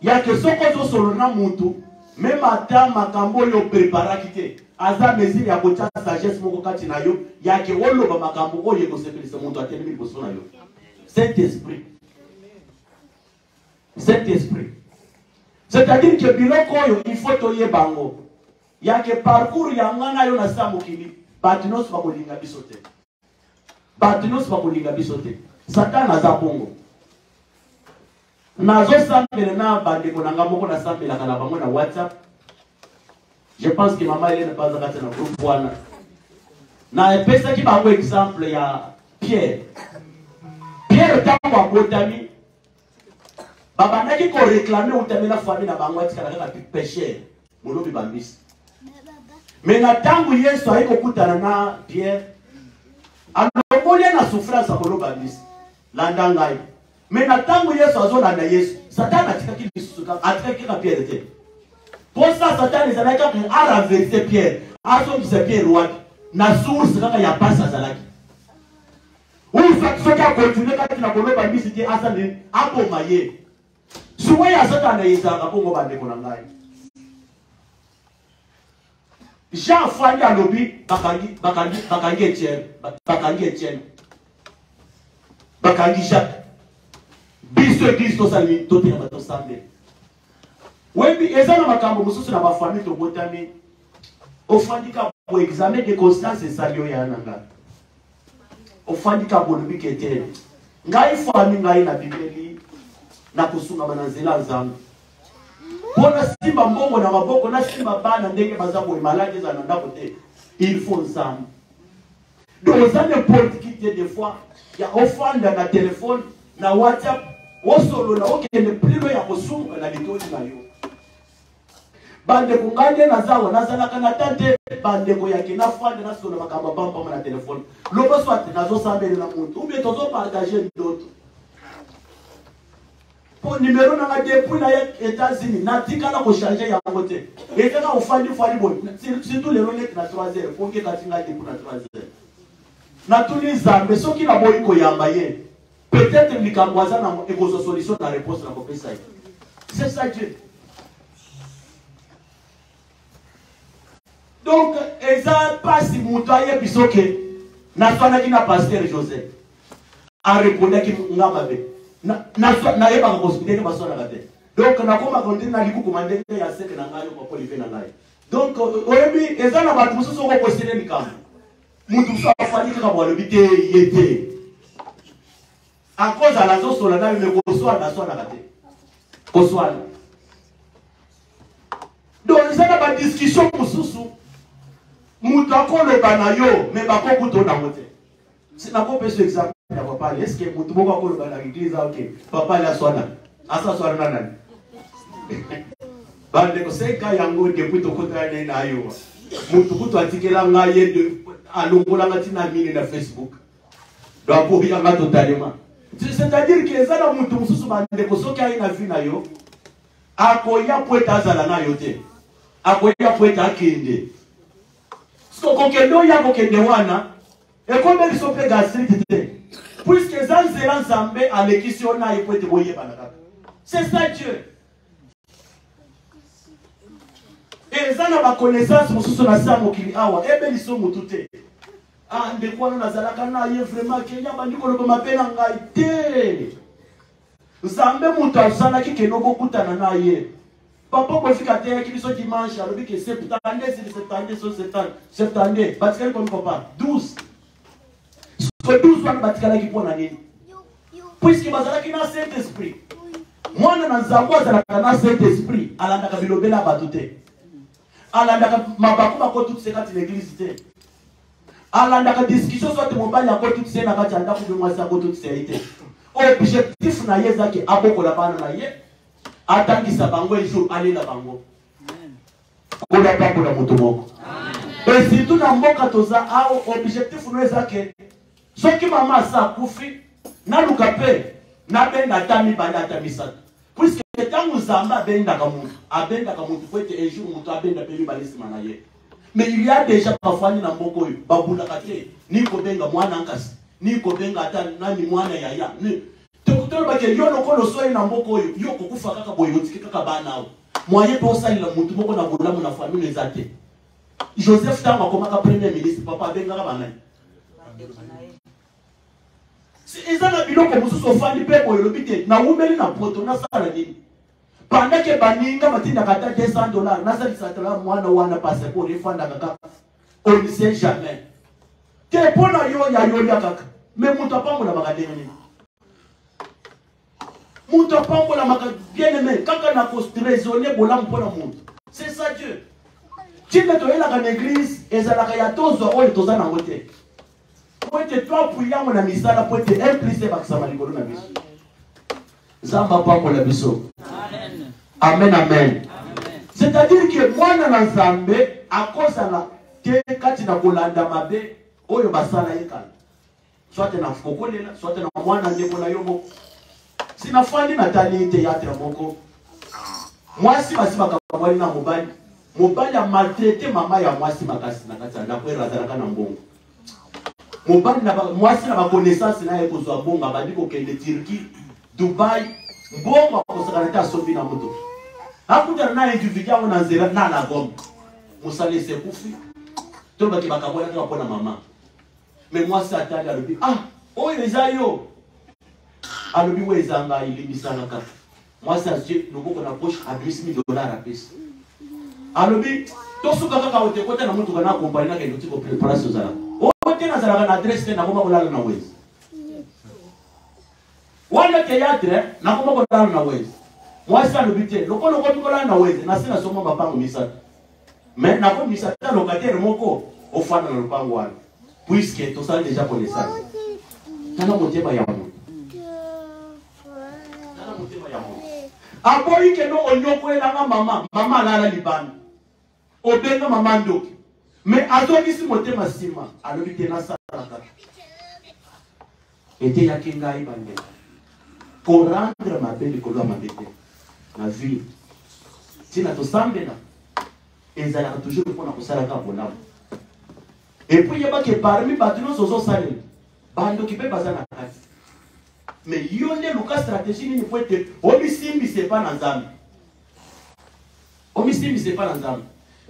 yake soko ozosolo na muntu meme ata makambo oyo opreparaki te aza mesure ya kotya sagesse moko kati na yo yake oloba makambo oyo ekosepelisa muntu atelemi liboso na yo Saint-Esprit. Saint-Esprit. C'est-à-dire que biloko oyo il faut toye bango. Yake parcours ya ngana yo na samokili. Batinos bakolinga bisote. Batinos bakolinga bisote. Satan aza bongo. Nazo sambele na bandeko na ngamoko na sambela kana bango na WhatsApp. Je pense que maman elle n'est pas akata na groupe wana. Na epesa ki bango exemple ya Pierre. Pierre tango abotami babandaki ko réclamer utami na famille na bango atika kaka péché molobi bambisi mais na tango Yesu ayiko kutana na Pierre alobole na souffrance akolo bambisi landa ngai mais na tango Yesu azolanda Yesu Satan atikaki bisuka atikaki ka Pierre te pour ça Satan ezalaki ko araverser Pierre azongisa Pierre wapi na source kaka ya pasa zalaki ou soki akontinue kati na koloba mbisi te asani aboma ye suwe ya Satana ezalaka bongo bandeko na ngai Jean fandi alobi bakangi Etienne bakangi Jacques biso église tosali toteka bato sambe webi eza na makambo mosusu na bafamille tobotami ofandika bo examen de conscience esali oyo ya nanga ofandika bolobi kete ngai fami ngai na bibeli na kusunga manazela nzambe pona simba mbongo na maboko na simba bana ndenge baza boye malade za ndako te il faut nzambe donc ça n'importe qui des fois ya ofanda na téléphone na WhatsApp osolo na okende plilo ya kusunga na bitoli na yo bande kungande na zawo nazala kana tante bande ko yake na fande na solo makamba pamba na téléphone lobo soit nazo sambele na muntu ou bien tozo partager d'autres pour numéro na depuis na États-Unis na tikala ko changer ya côté et quand on fandi bon surtout les relais na 3h pour que katinga depuis na 3h na tuni zambe soki na boyi ko yamba ye peut-être likangwaza na eko solution na réponse na ko pesa c'est ça Dieu. Donc, eza pasi mutu aye bisoke Naswana qui na pasteur Joseph. A répondu qui ngamabe. Na yeba ko hospitalier ba sona kate. Donc na koma konti na liku commandé ya seke na ngayo ko live na ngayo. Donc oyebi ezana ba mususu ko postele likamba. Mutu so afani ka bo lobite yete. À cause à la zone sur la nave, mais qu'on soit dans son arrêté. Qu'on soit là. Donc, il y a une discussion pour sous-sous. Moutako le banayo, mais pas pour tout dans moté. C'est n'a pas besoin d'exemple. Papa, est-ce que Moutako le banayo l'église, ok. Papa, il a son âme. À ça, soit là. Bande, c'est quand yango depuis ton côté na yo. Moutako to atikela ngaye de à longola matina mine na Facebook. Donc, pour bien totalement. C'est-à-dire que ça, la moutou moussou bande ko soki ayi na vie na yo, akoya poeta azala na yo te, akoya poeta akende. So kokende oya kokende wana, ekombe biso pe gastrite te. Puisque zanzela nzambe alekisi ona ye poete boye banaka. C'est ça Dieu. Et ça na ba connaissance moussou na sa mokili awa, ebe liso mutu te. Ah, de quoi nous avons vraiment Kenya bandiko le mapena ngai te. Nzambe mutu asana ki ke no bokutana na ye. Papa ko fika te ki biso dimanche alobi ke 70 batikali comme papa 12. Ce 12 wana batikala ki pona nini? Puisque bazala ki na Saint-Esprit. Mwana na nzambo azala na Saint-Esprit alandaka bilobela batute. Alandaka mabaku bako toute sekati l'église te. Alandaka discussion soit mobile à côté de ça na kati anda ku mwasi à côté de ça été. Objectif na yeza ki aboko la bana na ye. Atangisa bango ejo aller la bango. Ko la pa ko la moto moko. Et surtout na mboka toza a objectif no ezake. Soki mama sa kufi na lukape na benda tami banda tamisa. Puisque tangu zamba benda ka muntu faut être un jour muntu abenda pe balisima na ye. Mais il y a déjà parfois ni namboko babula kate ni ko benga mwana nkasi ni ko benga ata nani mwana yaya ni tokutolo bake yo loko lo soyi namboko yo ko kufa kaka boyo tikika kaka bana moyen pour ça il mutu moko na bolamu na famille ezate Joseph Tamba komaka premier ministre papa benga bana si ezana biloko mususu ofandi pe boyo lobite na umeli na poto na sala nini. Pendant que baninga matinda kata $200, nasa disatala mwana wana passeport ifanda kaka. On ne sait jamais. Te pona yo ya yo ya kaka. Mais mutu apango la makadenge nini. Mutu apango la makadenge bien aimé kaka na raisonner bola mpona mutu. C'est ça Dieu. Tinde to yela ka église ezalaka ya tozo oyo toza na ngote. Poete toi puya mona misala poete impliqué bakisama likolo na biso. Zamba pango la biso. Amen, amen. C'est-à-dire que moi, na nzambe, à cause de la kati na kolanda mabe, oyo basala yekala. Soit na fokolela, soit na mwana ndeko na yomo. Sina fandi na tali théâtre moko. Moi si basima kamwali na mobali. Mobali a maltraité mama ya mwasi makasi na kati na kwera zalaka na mbongo. Mobali na mwasi na ba connaissance na yeko zo bonga bandiko kende Turquie, Dubai, mbongo akosakaleta sobi na moto. Hakuja na individu na nzela na la gom. Musale se kufi. To ba ki bakabola ka pona mama. Mais moi ça atali alobi ah, oyo ezayo. Alobi wezanga ilibisana ka. Moi ça je loboko na poche à $10,000 à pesa. Alobi to suka kaka wote kote na mtu kana compagnie na kendo tiko préparation zala. O tena zala na adresse na koma kolala na wezi. Wale théâtre na koma kolala na wezi. Moi ça le but le ko kolala na wezi na sina soma mapango misata. Mais na ko misata locataire moko ofana na lupango wana. Puisque tout ça déjà connaissance. Tana motema ya mo. Tana motema ya mo. Aboyi ke no onyoko elanga mama, mama lala libana. Obenga mama ndoki. Mais azokisi motema sima, alobi tena salaka. Ete ya kinga ibande. Pour rendre ma belle kolo ma bete. Na vie. Tina to sambena. Ezala toujours pour na kosalaka bonam. Et puis il y a que parmi batuno sozo salé. Bando qui peut passer na kati. Mais yonde luka stratégie ni faut être omisimbi c'est pas nzambe. Omisimbi c'est pas nzambe.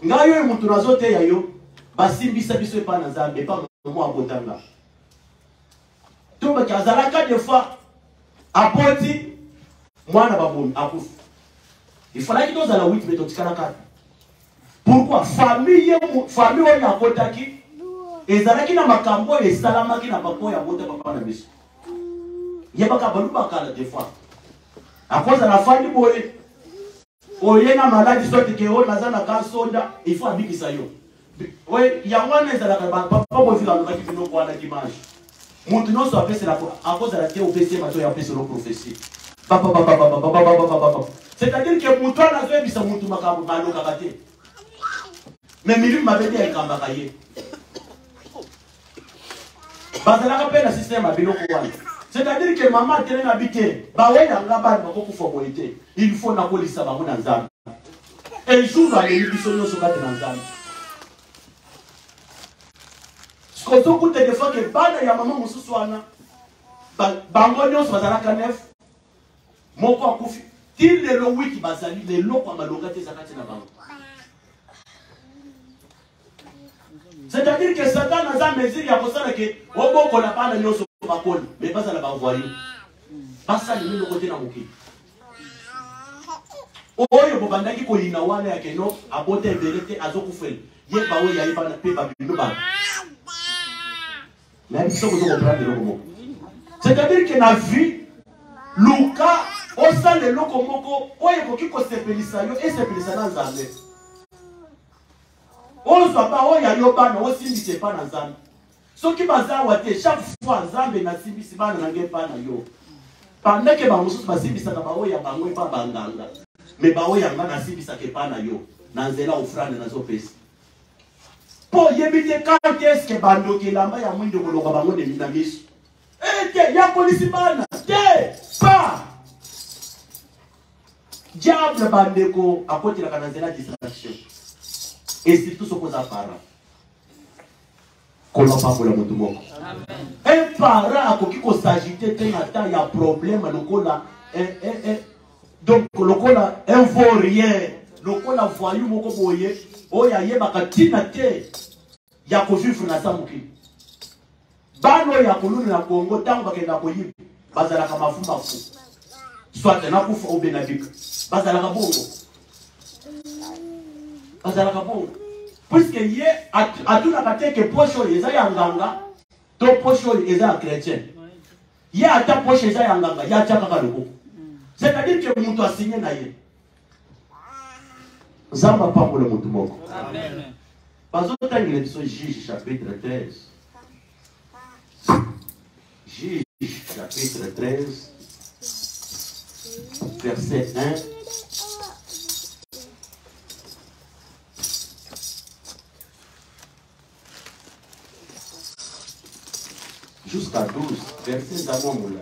Ngayo mutu nazote yayo basimbisa biso pa nzambe pa moi abotanga. Donc azalaka des fois apoti mwana babomi akufa. Il fallait que nous allons 8 mais totikala 4. Pourquoi famille oyo akotaki ezalaki na makambo esalamaki na papa ya bota papa na biso. Yebaka baluba kala des fois. À cause de la famille boye oye na maladie sorte que on naza na kasoda il faut abikisa yo. Ouais, il y a un ezalaka papa bo vila no kaki no kwa na dimanche. Muntu no so apese la à cause de la théopécie mato ya apese lo prophétie. Papa. C'est-à-dire que muntu na zo ebisa muntu makambo maloka kate. Mais milieu m'avait dit kamba kaye. Bazalaka pe na système abilo ko wana. C'est-à-dire que maman tene na bité, ba wena ngaba ba ko kufa boité. Il faut na kolisa ba mona nzambe. Et jour va les biso nyoso kate na nzambe. Kozo kute de fois que bana ya maman mususu wana bango nyonso bazalaka nef moko akufi til le wiki bazali le loko malonga te zakati na bango. C'est-à-dire que Satan a sa mesure ya kosala ke oboko la bana nyonso bakoli mais pas la bavoyer. Pas ça le mino côté na moki. Oyo bobandaki ko ina wana ya keno abote vérité azokufela. Ye bawe ya ibana pe babino ba. C'est-à-dire que la vie, Luka, au sein de l'Okomoko, on est qui se pélissa et se pélissa dans Zambé. On ne soit pas, on y a yoban, on s'imite pas dans Zambé. Ce qui m'a dit, chaque fois, Zambé n'a s'imite pas dans yo. Pendant que Bamusus m'a s'imite, on y a pas Banganga. Mais Baoui a n'a s'imite pas dans yo. Dans Zela ou Fran, dans Zopes. Pour yébiter quand est-ce que bando qui lamba ya mwindi koloka bango de minamis. Ya polisi bana. Pas. Diable bandeko à côté de la canazela distraction. Et surtout ce qu'on a parlé. Qu'on n'a pas pour le monde. Un parent a qui s'agite il y a problème donc le cola un vaurien le cola voyou moko boye oya yebaka tina te ya ko vivre na samuki bano ya koluna na Congo tango bakenda ko yibi bazala ka mafuma fu soit na kufa au benabika bazala ka bongo puisque ye atuna kateke posho eza ya nganga to posho eza ya chrétien ye ata posho eza ya nganga ya chaka ka loko. C'est-à-dire que mon toit signé naïe. Zamba pas pour le moutoumoko. Amen. Pas autant il est sur Juge chapitre 13. Juge chapitre 13, verset 1. Jusqu'à 12, verset d'Amon Moulay.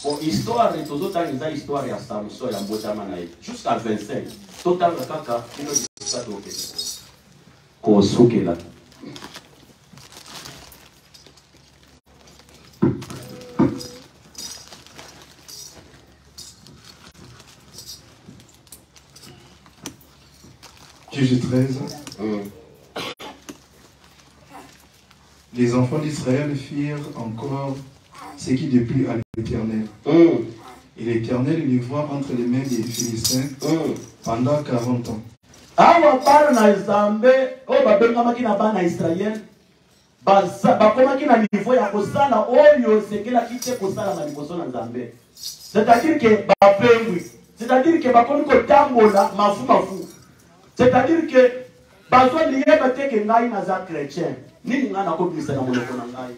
Bon, histoire, et tout autant ils ont histoire à Samson et à Mbotama jusqu'à 25. Total, le caca, il nous dit ça, ok. Kosuke là. Juge 13. Les enfants d'Israël firent encore ce qui déplut à l'Éternel. Et l'Éternel les voit entre les mains des Philistins pendant 40 ans. Awa bana na Zambe, o babengamaki na bana Israël, bakomaki na niveau ya kosala oyo sekela kite kosala na liboso na Zambe. C'est-à-dire que bapengwi, c'est-à-dire que bakomi kotambola mafu. C'est-à-dire que bazwa liyeba teke ngai na za chrétien. Nini ngana ko bisa na moloko na ngai.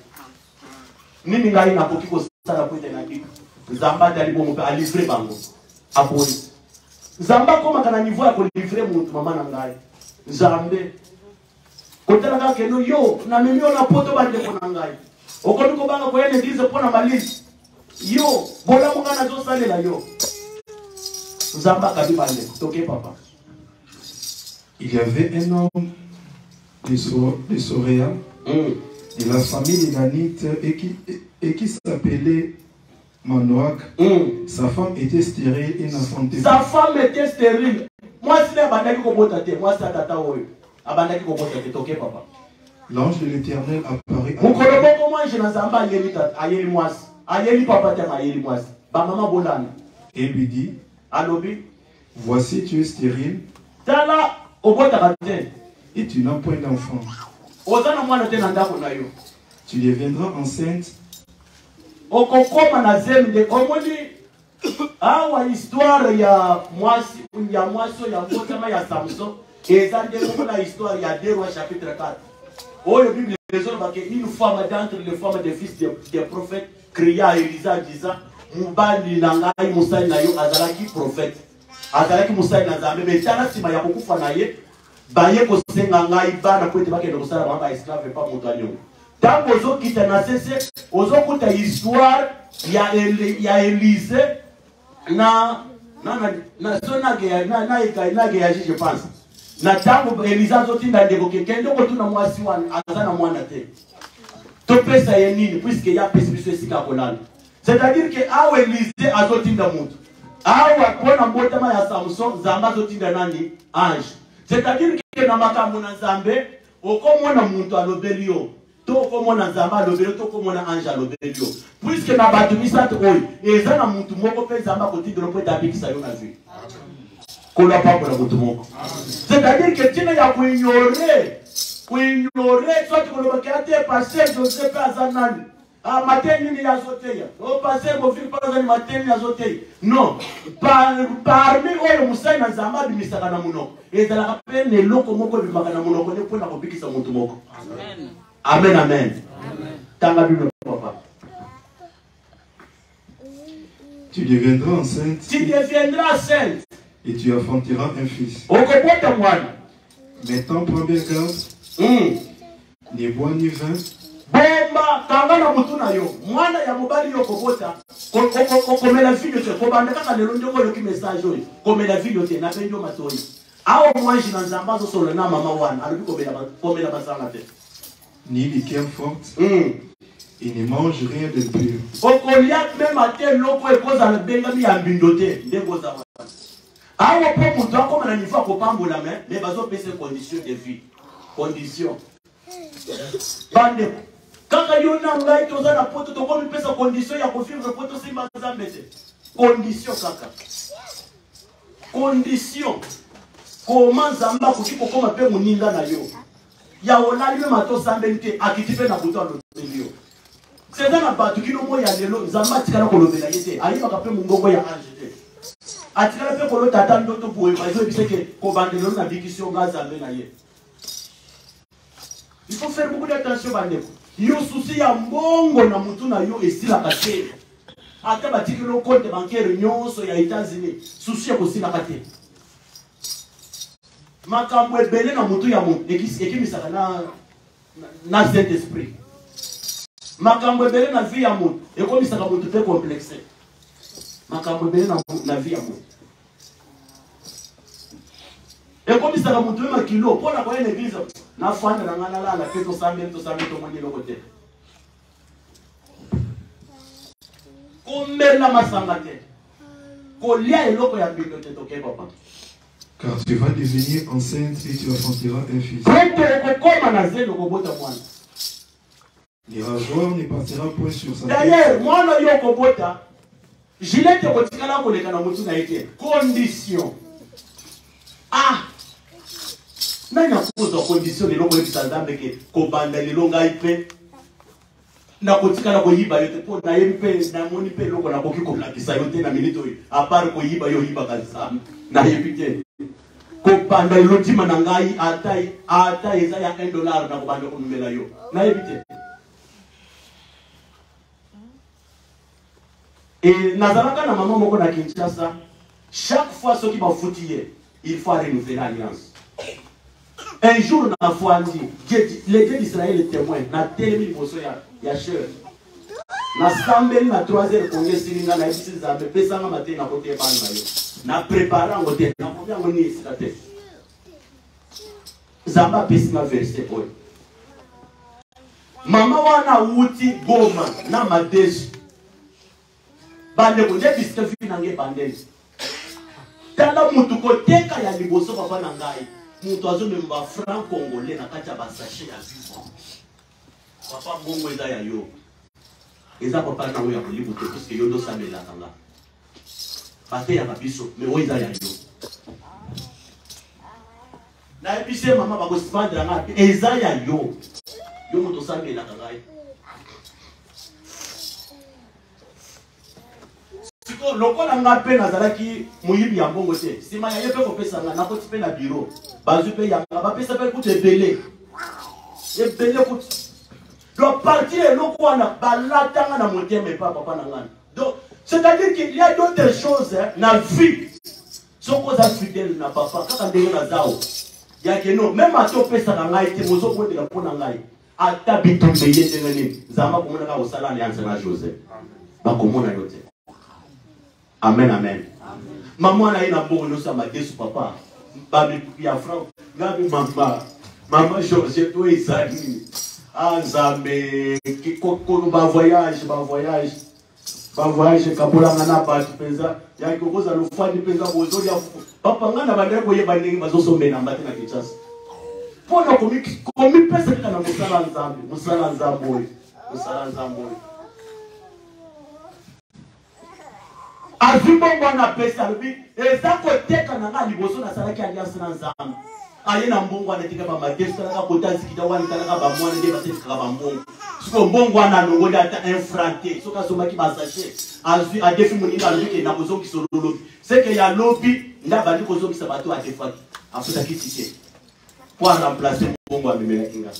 Nini ngai na koki kosala kwete na kiko. Zamba dali bomo pe a livrer bango. Apoi. Zamba koma kana niveau ya ko livrer mutu mama na ngai. Zambe. Kotela ka keno yo na mimi ona poto bande ko na ngai. Okoni ko banga ko yene dize pona malisi. Yo, bola munga na zo salela yo. Zamba kadi bande toke papa. Il y avait un homme de Soréa, de la famille Danite, et qui s'appelait Manoach. Sa femme était stérile et n'enfantait pas. Sa femme était stérile. Moi, si je suis moi, c'est tata. L'ange de l'Éternel apparaît et lui dit, voici tu es stérile et tu n'as point d'enfant. Tu deviendras enceinte histoire ya mwasi ya mbotama ya Samson la histoire il y a 2 Rois chapitre 4. Oh, la Bible une femme d'entre les femmes des fils des prophètes cria à Élisa disant Mubali nangai Moussa na yo azalaki prophète azalaki Moussa na Nzambe mais tala sima ya kokufa na ye baye ko senga ngai bana ko tebake ndo sala mamba esclave pas montagneux tango ozo kita na sese ozo kuta histoire ya Élise na je pense na tango Elisa zotinda ndeko kekende ko tuna mwasi wana azana mwana te to pesa ye nini puisque ya pesa biso esika kolala c'est-à-dire que awe Elise azotinda mutu awa pona mbotama ya Samson zamba zotinda nani ange c'est-à-dire que na makambo na Nzambe okomona muntu alobelio to komona Nzamba alobelio to komona ange alobelio puisque na batu misatu oyi eza na muntu moko pe Nzamba kotinda po tabikisa yo na vie. C'est-à-dire que tu n'as pas ignorer, soit tu ne peux pas passer, je ne sais pas, Zanani. Ah, matin, il y a sauté. Au passé, mon fils, pas un matin, il y a sauté. Non. Parmi eux, Moussa, n'a jamais mis ça dans mon nom. Et dans la peine, les locaux, mon corps, mon nom, on est pour la copie qui s'en monte. Amen, amen. T'as la Bible, papa. Tu deviendras enceinte. Tu deviendras enceinte. Et tu enfanteras un fils. Maintenant, prends bien garde. Ni bois ni vin. Bomba, kangana mutuna yo. Mwana ya mobali yo kobota. Comme la vie de Dieu. Comme on le londo ko message yo. Comme la vie de Dieu. Na penjo matoi. Awo mwanji na nzamba zo solo na mama wana. Alobi comme la basanga te. Ni liqueur forte. Il ne mange rien de pur. Okolia même à tel loko e cause à bengami ya mbindote. Ndeko za wana. Awo po mutu comme na niveau ko pambola mais bazo pese condition de vie. Condition. Bande. Kaka yona ngai toza na poto to komi pesa condition ya kofivre poto simba Nzambe te. Condition kaka. Condition. Comment Nzamba kokiko koma pe muninga na yo. Ya olali me mato sambente akitipe na buto alo milio. C'est dans la batu kino mo ya lelo Nzamba tikala ko lobela yete. Ayi makape mungongo ya anje te. Atikala pe ko lo tata ndoto boye bazo biseke ko bandelo na bikisio Nzambe na ye. Il faut faire beaucoup d'attention bandeko. Yo souci ya mbongo na mutu na yo esila kate. Ata batiki lo compte bancaire nyonso ya États-Unis. Souci ya kosila kate. Makambo ebele na mutu ya mutu ekimisaka na Saint-Esprit. Makambo ebele na vie ya mutu ekomisaka mutu pe complexe. Makambo ebele na vie ya mutu. Ekomisaka mutu ma kilo pona kwa ene église na fanda na ngana la pe to sambe to moni loko te. Komela masanga te. Kolia eloko ya bindo te toke papa. Car tu vas devenir enceinte et tu enfanteras un fils. Les rageoires ne partira point sur sa tête. D'ailleurs, moi, je l'ai dit, condition. Ah! Nanya kuzo condition lelo ko ebisa Nzambe ke ko banda lelo ngai pe na kotikala ko yiba yote po na yempe na moni pe loko na koki ko lakisa yote na minute oyo apart ko yiba yo yiba kanisa na yepite ko banda lelo tima na ngai ata eza ya $1 na ko banda ko numela yo na yepite et nazalaka na maman moko na Kinshasa chaque fois ce qui m'a foutu il faut renouveler l'alliance. Un jour, on a foi dit, les dieux d'Israël est témoin, na télémi moso ya cher. Na sambeli na 3h konye silinga na ibisi Nzambe pesa nga matin na kote bana yo. Na préparer ngote na combien ngoni esate. Nzamba pesi na verset oyo. Mama wana uti Goma na Madeshi. Bande ko nde biska fi na nge bandeli. Tala mutu koteka ya liboso papa na ngai. moto azomemba franc congolais na kati ya basachet ya vivre. Papa mbongo eza ya yo. Eza papa na oyo ya kolibu te parce que yo ndo samela kanga. Bate ya biso mais oyo eza ya yo. Na epise mama bako spandra nga eza ya yo. Yo moto samela kanga. Siko lokola nga pe nazalaki muyibi ya mbongo te. Sima ya ye pe kopesa nga nakoti pe na bureau. Bazu pe ya nga ba pesa pe kuti ebele. Ebele kuti. Le parti est là quoi na balatanga na monter mais pas papa nangana. Donc c'est-à-dire qu'il y a d'autres choses dans la vie. Son cause fidèle na papa quand ndenge na zao. Ya que non même à to pesa na ngai te mozo ko de la pona ngai. Ata bitumbe yete ngani. Zama ko mona ka osala alliance na Joseph. Ba ko mona yote. Amen amen. Maman na ina bongo no sama Yesu papa. Ba mi ya franc. Gabi mama. Maman Georgette toi izali. Ah, Zambé, qui va voyage, Kabola Nana, Pesa, Yakos, le foie de Pesa, Bozoya, Papa Nana, Badekoye, Banding, Mazoso, Mena, Matina Kichas. Pour la comique, comme il pèse à Moussala Zambi, Moussala Zamboy, Moussala Zamboy. Azumbo Wana Pesa, et ça côté Kanana, Liboso, Nasalaki, Alias Nazam. Aye na mbongo anatika ba madesta na kota sikita wani talaka ba mwana nde basika ba mbongo siko mbongo ana nongola ata infranté soka soma ki basache azui a defi moninga lobi na bozo ki sololo c'est que ya lobi nda bali kozo ki sabato a defaki afuta ki tike pour remplacer mbongo amemela kinga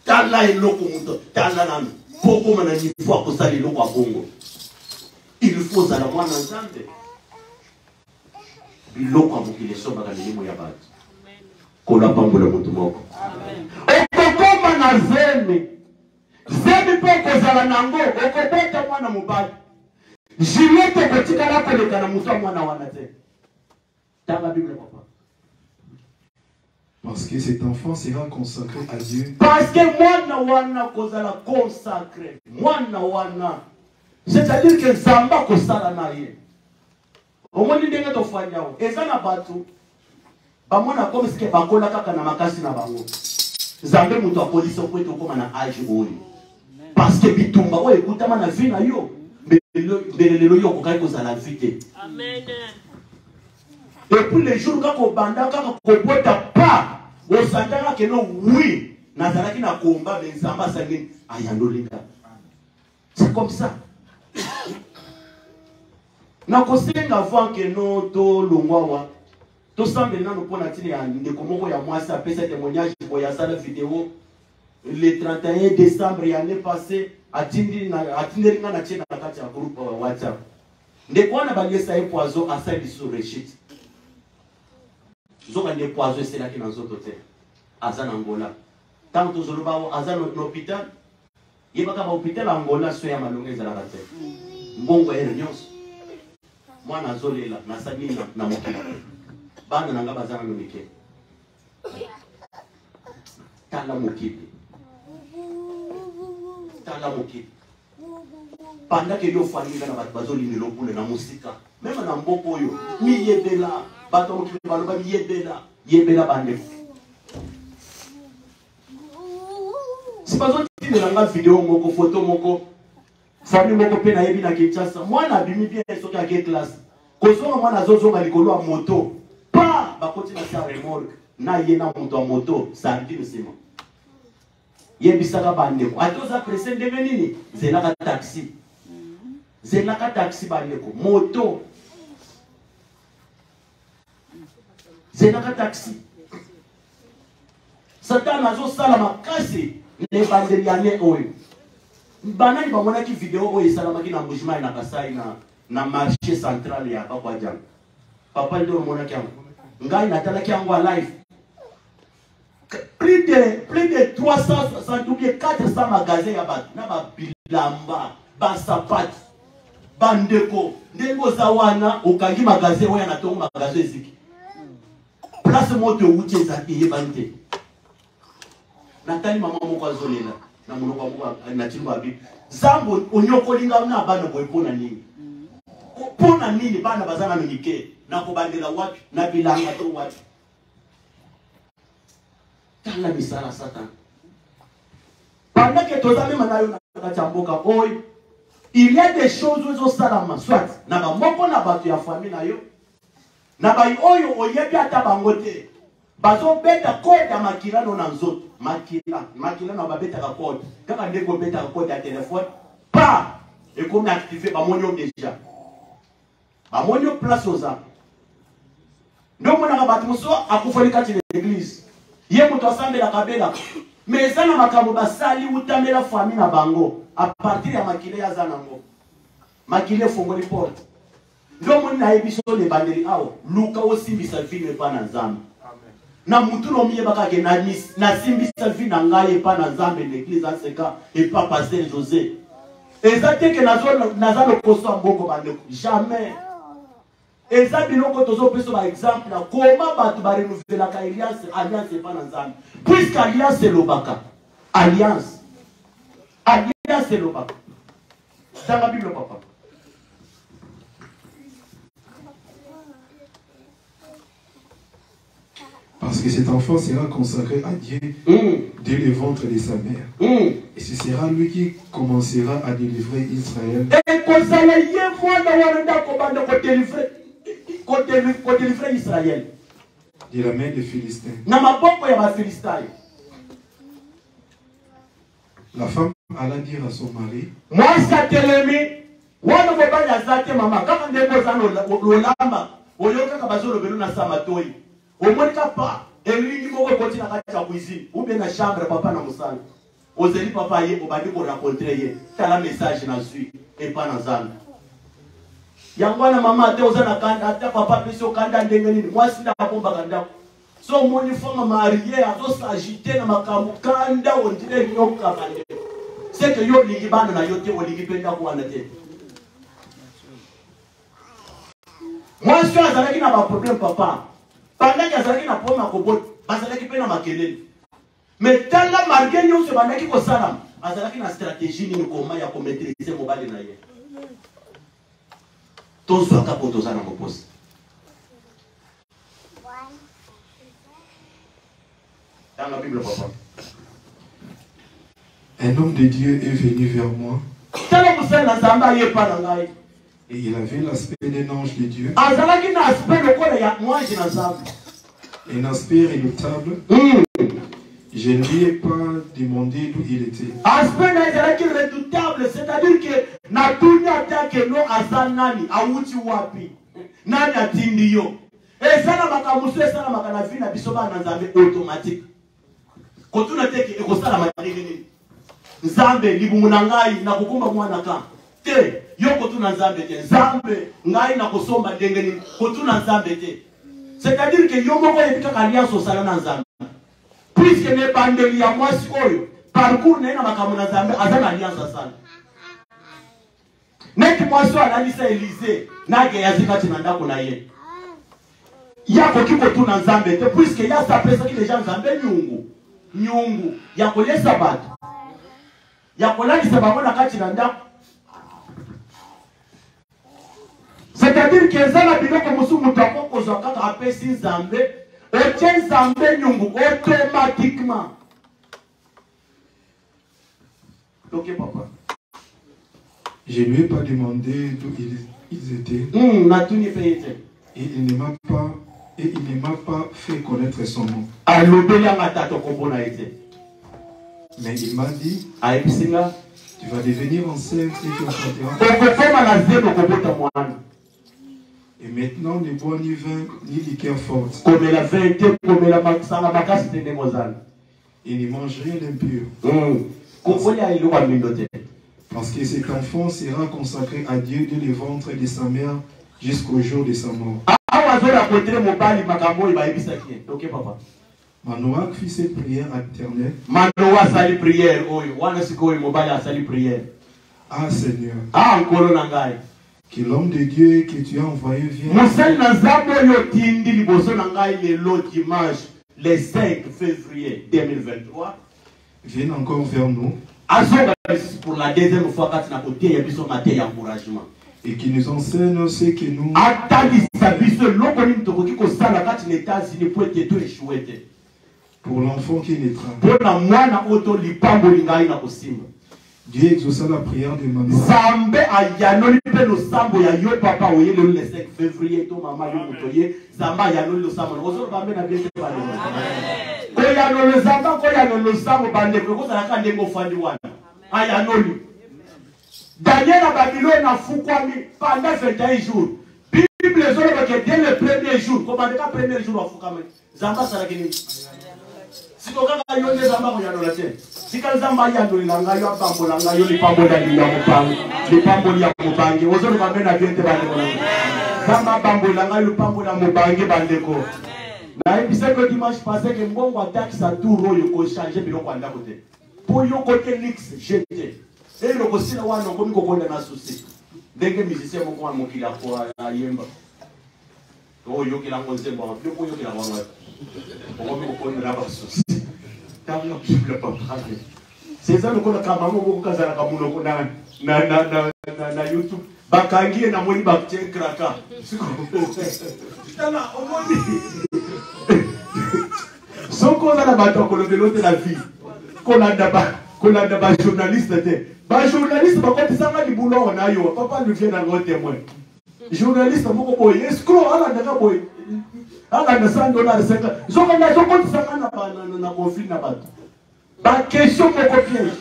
tala eloko muto tala nanu poko mana ni fois ko sali eloko a bongo il faut za la mwana nzambe biloko amokili esombaka milimo ya bato kola pambola motu moko okokoma na zemi mpe okozala nango okobota mwana mobali jilete kotikala koleka na moto ya mwana wana te tanga bible papa. Parce que cet enfant sera consacré à Dieu. Parce que mwana wana kozala consacré mwana wana c'est-à-dire que zamba kosala na ye. Omoni ndenge tofanya o eza na batu bamona comme ce que bakola kaka na makasi na bango zambe muto apolisi okweto koma na age oyo parce que bitumba o ekutama na vie na yo mbelelo yo kokaki kozala vite. Amen. Et puis les jours kako banda kaka kobota pa osandaka ke no oui nazalaki na komba benzamba sangi ayandolinga. C'est comme ça. Na kosenga avant que no to longwawa to sambe nano pona tini ya ndeko moko ya mwasi apesa témoignage pour ya sala vidéo le 31 décembre l'année passée atindi ringa na chena kati ya groupe WhatsApp ndeko wana baliesa e poison asali sur rechit zoka ne poison c'est là qui dans autres terre azana Angola tant to zoloba azana l'hôpital yebaka ba hôpital Angola so ya malongeza la terre mbongo hernios mwana zolela na sabini na mokili bana nanga bazana no mike tala mokili panda ke yo falinga na bato bazolini lobule na musika même na mboko yo mi yebela bato mokili baloba yebela bande si bazo tindela nga video moko photo moko famille moko pe na yebi na Kinshasa mwana bimi bien soki ake classe kozonga mwana azozonga likolo ya moto pa bakoti na sa remorque na ye na moto ya moto sardine sima yebisaka bandeko atoza presse ndenge nini zelaka taxi bandeko moto zelaka taxi Satan azosala makasi ne bandeli ya ne oyo banani bamona ki video oyo esalamaki na mbujima na Kasai na marché central ya Bakwajang papa ndio mona ki yango ngai natalaki yango live plus de 360 ou bien 400 magasins ya bato na babilamba basapati bandeko ndenge za wana okangi magasin oyo na tongo magasin eziki place moto uti ezaki yebante natali mama moko azolela na monoko moko na timba bi zambo onyokolinga na bana boye pona nini bana bazana minike na kobandela wapi na bilanga to wapi. Tala misala Satan. Pendant que tous amis manayo na chamboka boy, il y a des choses où ils salama soit na ba moko na batu ya famille na yo. Na ba oyo oyebi ata bangote. Bazo beta code ya makila no na nzoto. Makila na ba beta ka code. Kaka ndeko beta ka code ya téléphone. Pa et comme activer ba monyo déjà. Ba monyo place aux âmes. Ndio mwana batu muso akufoli kati l'église. Ye muto asambela kabela. Mais ça na makambo basali utamela famille na bango à partir ya makile ya zanango. Makile fongoli porte. Ndio mwana na ebiso le bandeli awo. Luka osimbisa vile pa na nzambe. Amen. Na mutu no miye baka ke na simbisa vile na ngai pa na nzambe l'église aseka et pas pasteur José. Ezate ke nazalo koso mboko bande jamais. Ezate biloko tozo peso ba exemple na koma batu ba renouveler ka alliance pa na nzambe. Puisque alliance est l'obaka. Alliance. Alliance est l'obaka. Dans la Bible, papa. Parce que cet enfant sera consacré à Dieu dès le ventre de sa mère. Et ce sera lui qui commencera à délivrer Israël. Et délivrer Israël. De la main des Philistins. La femme alla dire à son mari, moi, ça t'aimé. Moi, je ne veux pas y maman. Quand on est au moins pas. Et lui, il faut continuer à la cuisine. Ou bien la chambre, papa n'a pas. Osez papa, il faut rencontrer. Tu as la message dans suite et pas dans la Yangwana maman, tu as kanda, papa, puis au kanda, moi, c'est la bombe à kanda. So, mon femme mariée, à tous s'agiter dans ma kanda, on dirait yon kabane. C'est que yon ligiban na yote, on ligibenda pour en être. Moi, je suis à qui n'a pas de problème, papa. Pendant qu'il y a un problème à Kobot, Bazalaki peut maquiller. Mais tant la marqué, nous sommes en équipe au salam. Bazalaki na stratégie, nous comment il y a pour maîtriser mon balai naïe. Tous soit capot aux salam au poste. Dans la Bible, papa. Un homme de Dieu est venu vers moi. Et il avait l'aspect d'un ange de Dieu. Un aspect redoutable. Je ne lui ai pas demandé d'où il était. Aspect redoutable, c'est-à-dire que na dunia take no azanani awuti wapi. Nani atindi yo. Et ça na makamusu ça na makana vina bisoba na nzambe automatique. Kotuna teke ekosala madigini. Nzambe libumuna ngai na kukumba mwana ka. Te yoko tuna nzambe te nzambe ngai na kosomba ndengeni kotuna nzambe te. C'est-à-dire que yomo ko yepika alliance au salon nzambe. Puisque ne bandeli ya mwasi oyo parcours na makamu na nzambe azana alliance sana. Neki mwasi analisa Élysée na ge yazika tinanda kuna ye. Yako kiko tuna nzambe te puisque ya sa pesa ki déjà nzambe nyungu ya kolesa batu. Ya kolani sababu na kati nanda. C'est-à-dire que ça la biloko musu mutako kozaka ka pesi nzambe otie nzambe nyungu automatiquement. Ok papa. Je ne lui ai pas demandé d'où ils étaient. Et il ne m'a pas fait connaître son nom. Mais il m'a dit, tu vas devenir enceinte et tu enfanteras. Et maintenant, ne bois ni vin, ni liqueur forte. Et ne mange rien d'impur. Parce que cet enfant sera consacré à Dieu dès le ventre de sa mère jusqu'au jour de sa mort. Manoach fit cette prière à l'Éternel. Ah Seigneur, que l'homme de Dieu que tu as envoyé vienne. Le 5 février 2023. Vienne encore vers nous. Pour la deuxième fois, quand on a côté, il y a besoin de encouragement. Et qui nous enseigne ce que nous... Pour l'enfant qui naîtra. Dieu exauça la prière de Manon. Daniel à Babylone a fouquami pendant 21 jours. Bible les autres que dès le premier jour, comment le premier jour a fouquami. Zamba sarakini. Si tu as un zamba ko yano late. Si kan zamba yano langa yo pambo langa yo lipambo dali ya mupang. Lipambo ya mubangi. Ozo ba mena biente ba ndeko. Zamba pambo langa yo pambo na mubangi ba ndeko. Na ebisa ko dimanche passé que mbongo attaque sa tour yo ko changer biloko anda côté. Pour yo côté Nix jeté. Et le Kosina wa no komi kokonda na souci. Ndenge musicien moko wa mokila kwa yemba. To yo kila ngonze ba, yo ko yo kila wa. Komi kokonda na ba souci. Tanga Bible pa prater. C'est ça le kona kama moko kazala kamuno ko na YouTube. Bakangie na moni ba kraka. Tana omoni. Soko za na bato ko le lote la vie. Kona daba journaliste te. Ba journaliste ba kote sanga di boulot na yo. Papa lui vient dans témoin. Journaliste moko boy escroc ala ndaka boy. Ala na $100 50. Zoko na zoko sanga na conflit na bato. Ba question moko piège.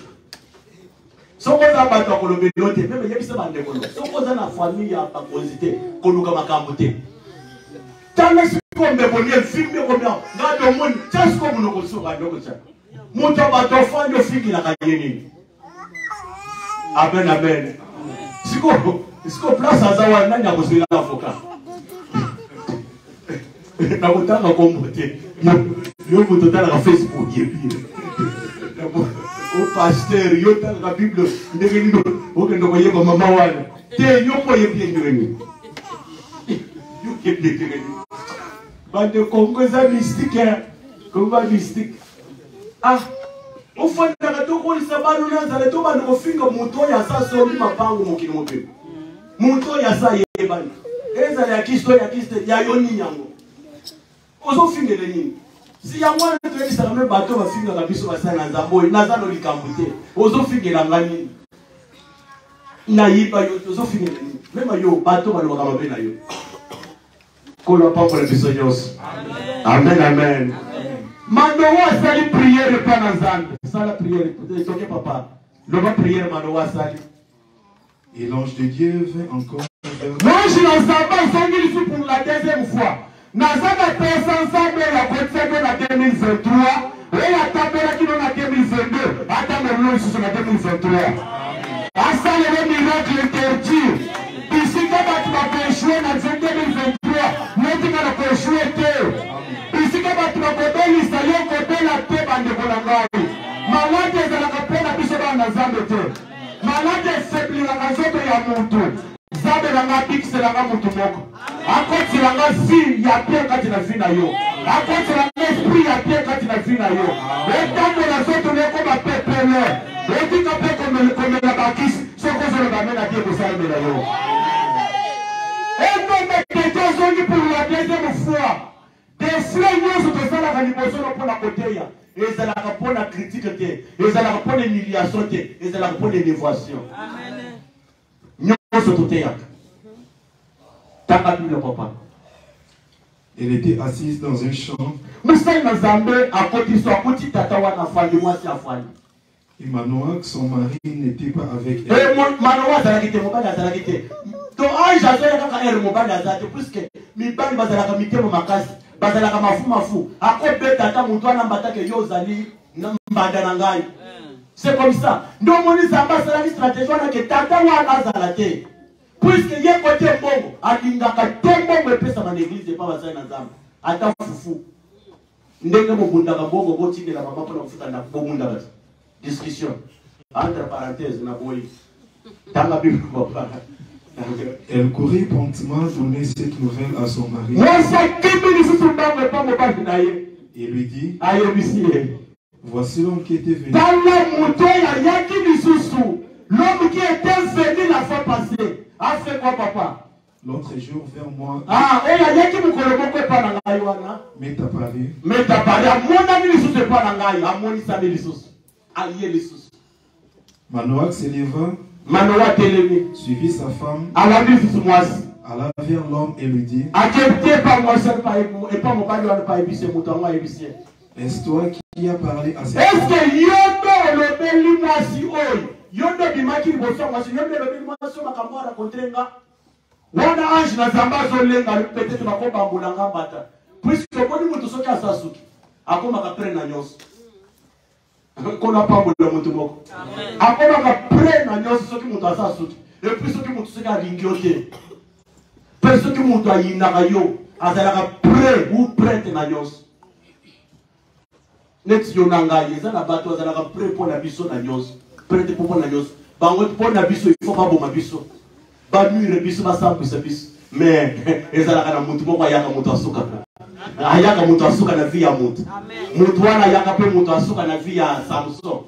Soko za bato ko lobe lote même yebisa bande ko. Soko za na famille ya pa cosité ko luka makambo te. Tana siko mbebonye filme ko mia. Ngado moni chasko muno ko soka ndoko cha. Muta bato fanyo fiki na kanyeni. Amen, amen. Siko place azawa nani akozela avocat. Na kutanga kombote. Yo mutotala na Facebook yebi. O pasteur yo tanga na Bible ndenge nino okendo koyeba mama wana. Te yo po yebi ngireni. Yo yebi ngireni. Bande Kongo za mystique. Kongo mystique. Ah, au fond de la toko il s'abat nous dans les tombes nous finga muto ya sa somi mapango mokino mope. Muto ya sa yebani. Eza ya kisto ya yoni nyango. Ozo finga le nini. Si ya mwana tu sa me bato ba finga kabiso basana nzambo naza no likambute. Ozo finga la ngani. Na yiba yo ozo finga le nini. Même yo bato ba lo ba mabe na yo. Kolo pa pour les bisonyos. Amen amen. Manoa sali prière pas nazande. Ça la prière. Toke papa. Le va prière manoa sali. Et l'ange de Dieu vint encore. L'ange dans sa base sont ici pour la deuxième fois. Nazanda pesa ensemble la côté la 2023 et la tabela qui dans la 2022. Attends le nom sur la 2023. Asa le miracle interdit. Ici quand tu vas échouer dans 2023, non tu vas échouer. Ici quand tu vas kobeli sayo kobela te bande kolangai. Malade ezalaka pena biso bana zambe te. Malade seblilaka nzoto ya mutu. Zambe nanga bikselanga mutu moko. Akotilanga si ya pie kati na vi na yo. Akotilanga esprit ya pie kati na vi na yo. Etango na zoto neko ba pepele. Etika pe komela bakisi. Soko zolo bamena die kosalemela yo. Et non mais quelqu'un zongi pour la deuxième fois. Des frères nous de ça la liboso pour la côté ya. Et ça la pour la critique te. Et ça la pour l'humiliation te. Et ça la pour l'élévation. Amen. Nous sommes tout ya. Taka Bible papa. Elle était assise dans un champ. Musa Mazambe à côté soit côté tata wana fali moi si afali. Et Manoah, son mari, n'était pas avec elle. Et Manoah zalakite mobali zalakite. To ange azoya kaka er mobali azate puisque mi bali bazalaka mitemo makasi. Bazalaka mafu ako beta ta mutu ana mbatake yo zali mbanda na ngai. C'est comme ça. Ndo moni zamba sala ni stratégie wana ke tata wana zalate. Puisque ye côté bongo alingaka tombo mwepesa na église pa bazali na nzamba. Ata fufu. Ndenge mobunda ka bongo botinde la papa pona kufuta na bomunda basi. Discussion. Entre parenthèses na boy. Tanga Bible papa. Elle courait promptement donner cette nouvelle à son mari. Et lui dit, voici l'homme qui était venu. L'homme qui était venu la fois passée. A fait quoi, papa? L'autre jour, vers moi, Ah, et il y a qui me connaît pas dans la Yoana. m'est apparu. Mais t'as parlé à mon ami, il ne pas dans la Yoana. À mon ami, il les sous. Manoah s'éleva, Manoah télémé. suivit sa femme, alla vers l'homme et lui dit, est-ce toi qui as parlé à cette femme? Qu'on a pas de moto moko. Akoma ka pre na nyoso soki mutu asa suki. Et puis soki mutu soki alingiote. Pe soki mutu ayina ka yo, azala ka pre ou prête na nyoso. Net yo nanga yeza na bato azala ka pre pour na biso na nyoso. Prête pour na nyoso. Bango pour na biso il faut pas boma biso. Ba nuire biso ba sample se biso. Mais ezala ka na mutu moko ayaka mutu asuka. Ayaka mutu asuka na vie ya mutu. Mutu wana ayaka pe mutu asuka na vie ya Samson.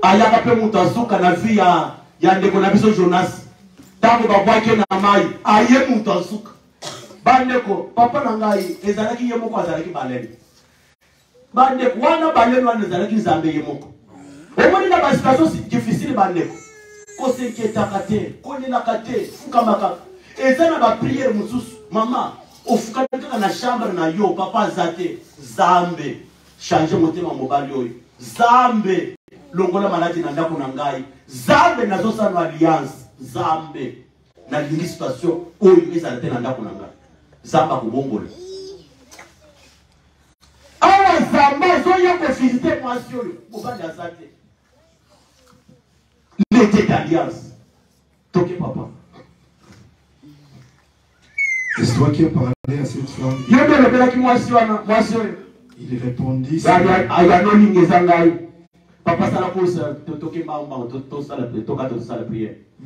Ayaka pe mutu asuka na vie ya ndeko na biso Jonas. Tango babwake na mai aye mutu asuka. Bandeko papa na ngai ezalaki ye moko azalaki baleni. Bandeko wana baleni wana ezalaki nzambe ye moko. Omoni na ba situation difficile bandeko. Ko senketaka te, ko nelaka te, fukamaka. Ezana ba prière mususu mama ofukana kaka na chambre na yo papa zate zambe changer motema mobali oyo zambe longola maladi na ndako na ngai zambe nazo sana alliance zambe na lingi situation oyo ezala te na ndako na ngai zamba kubongola awa zamba zo ya ko visiter mwasi oyo mobali azate l'été d'alliance toke papa. Est-ce toi qui as parlé à cette femme? Il répondit,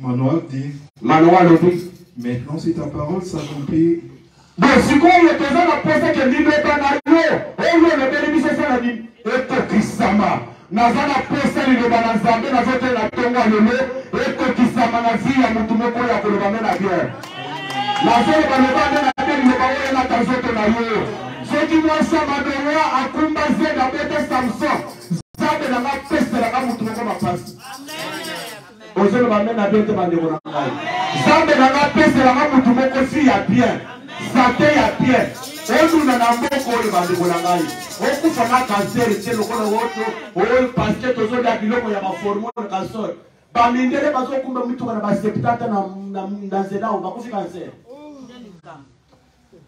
Manoah dit, maintenant si ta parole s'accomplit, la seule balobane na tele baoye na tazoto na yo soki mwasa madowa akumba zena bete Samson zabe na peste la kamutu moko mapasi amen ozelo bamena bete bandeko na ngai zabe na peste la kamutu moko si ya bien sate ya bien onduna na mboko oyo bandeko na ngai okufa na cancer te lokola woto oyo parce que tozolia biloko ya baformone cancer bamindele bazokumba mituka na baseptata na nzela o bakufi cancer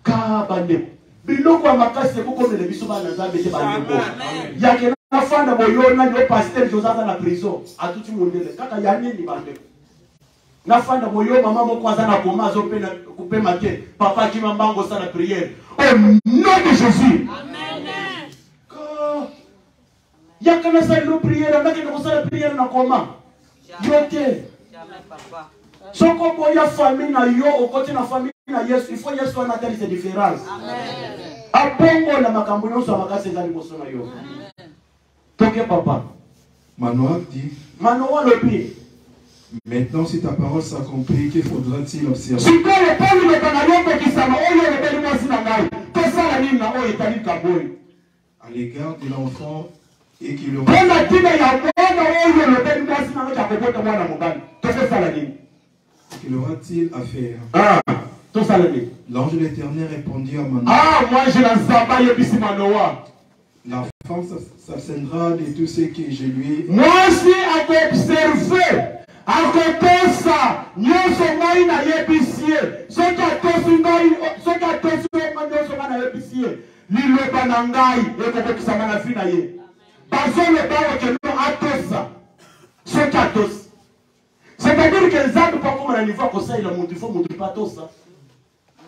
ka bande biloko ya makasi ekokomela biso bana nzambe te bandeko yake na fanda boyona yo pasteur Joseph na prison atuti mondele kaka ya nini bandeko na fanda boyo mama moko aza na koma azopena kupema te papa ki mambango sana prière au nom de Jésus amen yaka na sa lo prière ndake ko sala prière na koma yote jamais papa soko boya famille na yo okoti na famille na Yesu il faut Yesu na telle différence amen abongo na makambo nyonso makasi ezali boso na yo amen toke papa Manoah dit, Manoah le pire. Maintenant, si ta parole s'accomplit, que faudra-t-il observer? À l'égard de l'enfant et qui le qu'aura-t-il à faire? L'ange de l'Éternel répondit à Manoah. Ah, moi je l'ai Manoah. La femme s'abstiendra de tout ce que je lui ai. Moi aussi, à observer. Akotosa nyoso ngai na yebisie soki atosi ngai soki atosi nyoso ngai na yebisie liloba na ngai ekokokisama na vi na ye bazoloba okeno atosa soki atosi c'est-à-dire que nzambe mpo akoma na niveau akosalela motu ifo motu mpe atosa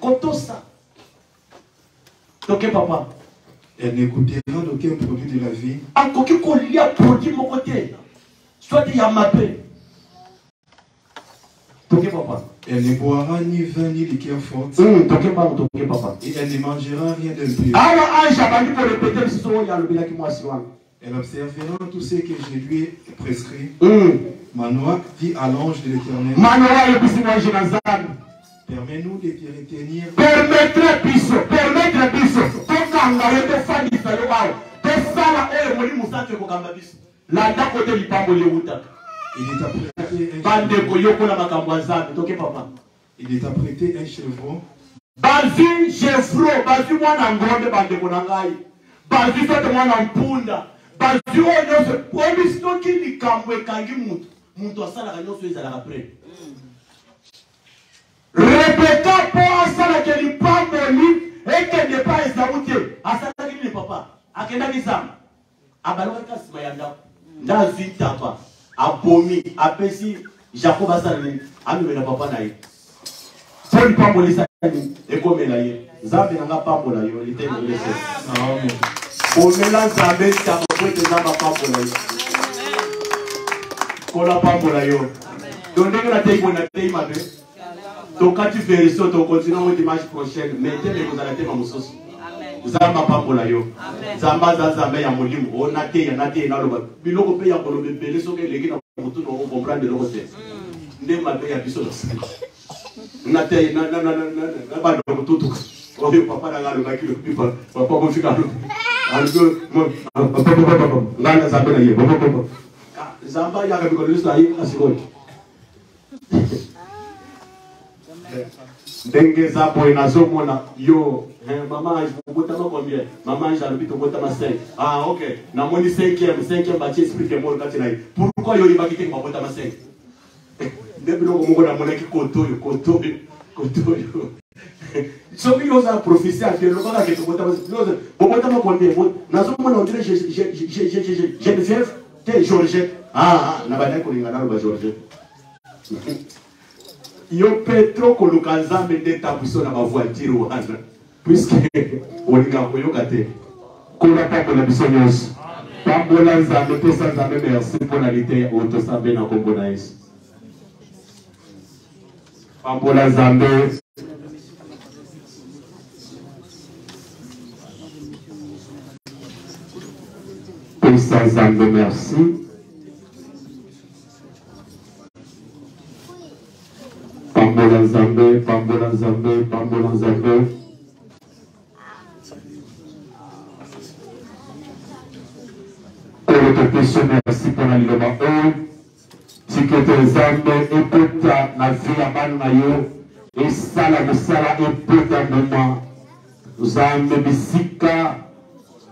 kotosa toke papa. Elle n'écoutera d'aucun produit de la vie. Akoki kolia produit moko te soit ya mabe. Elle ne boira ni vin ni liqueur forte. Et elle ne mangera rien d'impur. Elle observera tout ce que je lui ai prescrit. Manoah dit à l'ange de l'Éternel, permets-nous de te retenir. Permettre biso. Il est apprêté un chevreau. Bazi Jeffro, bazi mwana ngombe bandeko na ngai. Bazi sote mwana mpunda. Bazi oyo obi stoki likambo ekangi mutu. Mutu asala kanyoso ezala après. Rebecca po asala ke likambo li ekende pa ezautie. Asala ki ni papa. Akenda kizama. Abaloka kasima ya ndako. Ndazi tapa. Abomi apesi Jacob asala ni amibela papa na ye. Poli pambolisa ekomela ye. Zambe nanga pambola yo litende lese. Amen. Omela zambe tamo kwete zamba pambola yo. Kola pambola yo. Donnez la taille qu'on a payé ma belle. Donc quand tu fais les sauts, on continue au dimanche prochain. Mettez vous allez ma moussos. Zamba pambola yo. Zamba zamba ya molimu. On a té na loba. Biloko pe ya kolobe bele soke leki na mutu no comprendre le côté. Ndé ma belle ya biso. Na té na ba do tutu. Oyo papa na ngalo bakilo pipa. Papa ko fika lo. Algo papa ngana zamba na ye. Papa. Zamba ya kabiko lisa yi asikoi. Dengue zapo inazomona yo maman je vous botama combien maman j'albi to botama 5 ah ok na moni 5e bâti explique-moi quand il a pourquoi yo ibaki te botama 5 debilo ko moko na mona ki koto yo so bi yo za prophétie à Dieu lokaka ke to botama combien nazomona on dirait Geneviève te Georgette na bana ko lingana ba Georgette yo Petro koluka nzambe nde tabuso na voiture wana puisque olinga koyoka te kola pambola biso nyonso pambola nzambe pesa nzambe merci mpona lite otosambe na kombo na Yesu pambola nzambe pesa nzambe merci Pambola Nzambe, Pambola Nzambe, Pambola Nzambe. Kolo topeshe merci pour la liloba o. Tikete Nzambe epota na vie ya bana na yo. Esala mosala epota moma. Nzambe bisika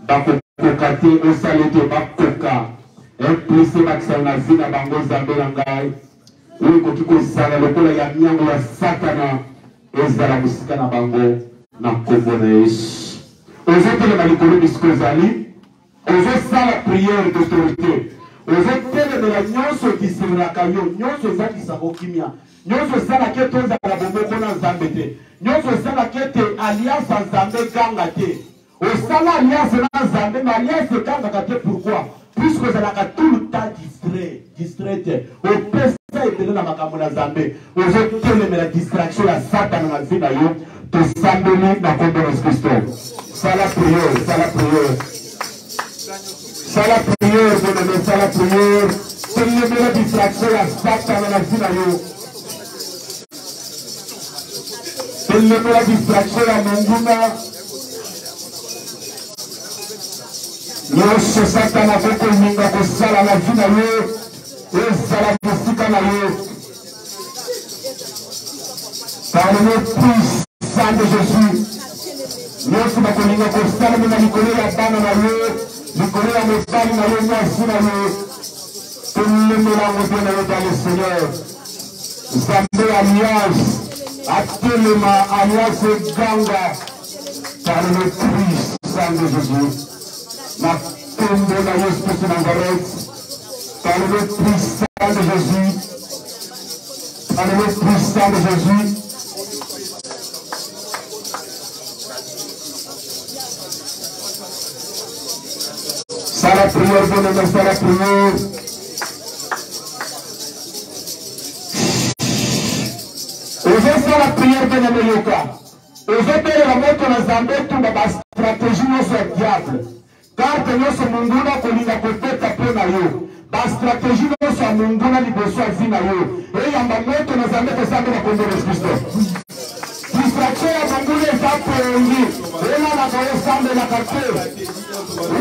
bakokoka te osala ete bakoka. Implise bakisala na vie na bango Nzambe na ngai. Oui, quand tu connais le pôle ya miango ya satana ezala musika na bango na kombo na Yesu. Ozotele malikolo biskozali, ozosala prière d'autorité. Ozotele de la nyonso disiraka yo, nyonso ezakisa kokimia. Nyonso ezala ke tozala bomoko na Nzambe te. Nyonso ezala ke te alliance ya Nzambe ganga te. Osala alliance na Nzambe, mais alliance ganga te pourquoi? Puisque ozalaka tout le temps distrait. Ça est donné dans ma camouflage Zambé. Aujourd'hui, la distraction, la Satan dans la vie d'ailleurs, te s'embellir dans le combat de Christ. Ça la prière, ça la prière. Ça la prière, bonhomme, ça la prière. C'est la distraction, la Satan dans la vie d'ailleurs. C'est la distraction, la Manguna. Nous, ce Satan a beaucoup de monde à ça la vie d'ailleurs. Ezala musika na yo. Par le nom puissant de Jésus. Nyonso bakolinga kosalama na likolo ya bana na yo, likolo ya mobali na yo nyonso na yo. Tolemela yango mpe na yo dans le Seigneur. Nzambe alliance atelema alliance ganga par le nom puissant de Jésus. Na kombo na Yesu Kristo Nazareth. Par le nom puissant de Jésus, par le nom puissant de Jésus, ça la prière, bonhomme, ça la prière. Osez ça la prière, bonhomme, yoka. Osez faire la moto na Zambé, tout la stratégie, non, c'est diable. carte nyonso monguna kolinga kobeta mpo na yo bastratégie nyonso ya monguna liboso ya vi na yo eyamba moto na Nzambe tosambela kombo Yesu Kristo distraction ya monguna eza pongi elalaka yo osambelaka te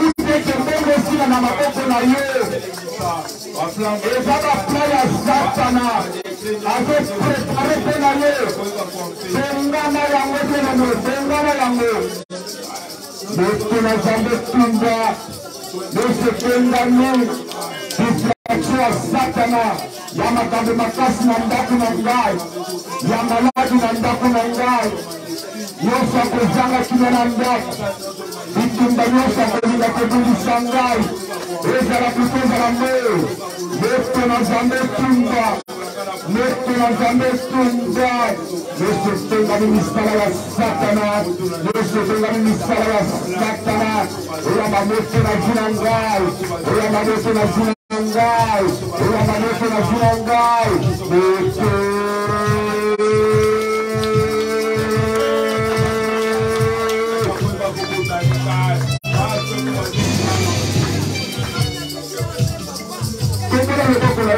uteke mbongo esila na maboko na yo eza baplan ya Satana azoprepare mpe na ye bengana yango te nano bengana yango moto na Nzambe tumba nosepengani distraction ya Satana ya makambo makasi na ndako na ngai ya maladi na ndako na ngai nyonso akozanga kino na ndako bitumba nyonso akolinga kobundisa ngai ezala kutu ezala moyo moto na Nzambe tumba moto na Nzambe tumba nosepengani misala ya Satana nosepengani misala ya Satana oyamba moto na vi na ngai oyamba moto na vi na ngai oyamba moto na vi na ngai moto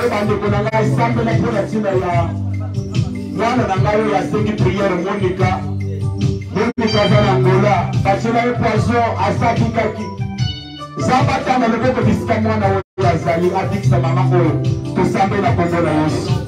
bandeko na ngai sambela mpo na ntina ya mwana na ngai oyo asengi priere Monika aza na Angola batiela ye poison asakikaki Nzambe atanga loboko bisika mwana oyo azali abikisa mama oyo tosambela kombo na Yesu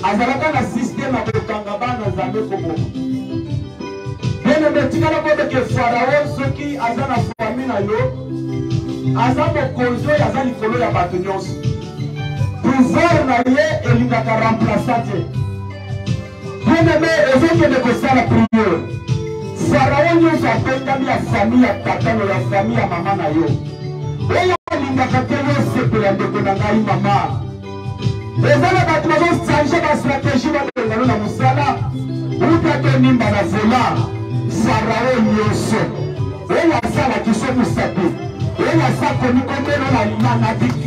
azalaka na système ya kokanga bana nzambe kobo bene tikala kobe ke Farao soki aza na famille na yo aza mokonzi oyo aza likolo ya bato nyonso pouvoir na ye elingaka remplaçant te bien-aimé ezokende kosala priere Farao nyonso apengami ya famille ya tatano ya famille ya mama na yo oyo alingaka te yo sepela ndeko na ngai mama eza na bato bazochange bastratégie balengano na mosala uta te nimba na vola Farao nyonso oyo asalaki so mosapi oyo asa komikombelo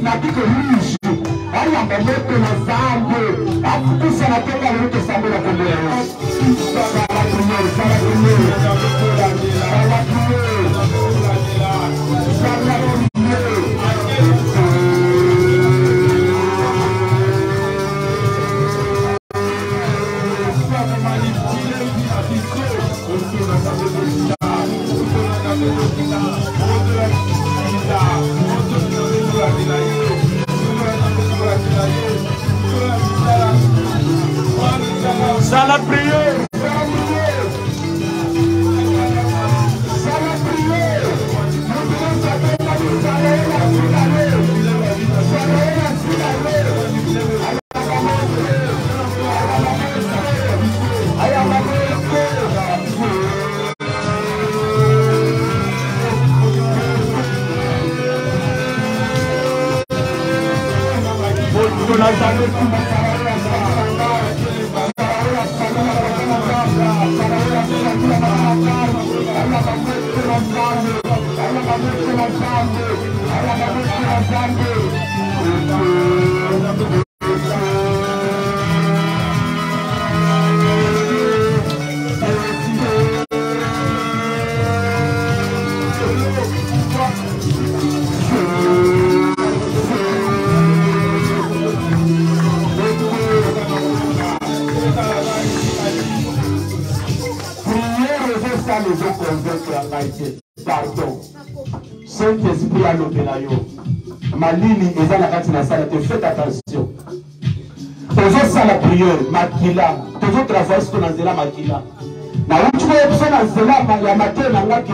na biko rouge ayamba moto na zambe afukusa na tenga loto sambe na kombo ya Dans la prière, pardon. Saint-Esprit a l'opérayo. Malini est à la carte nationale. Faites attention. Toujours ça la prière. Makila. Toujours travailler ce qu'on a dit là, Makila. Na uchuwe option na zela ya matin na ngake.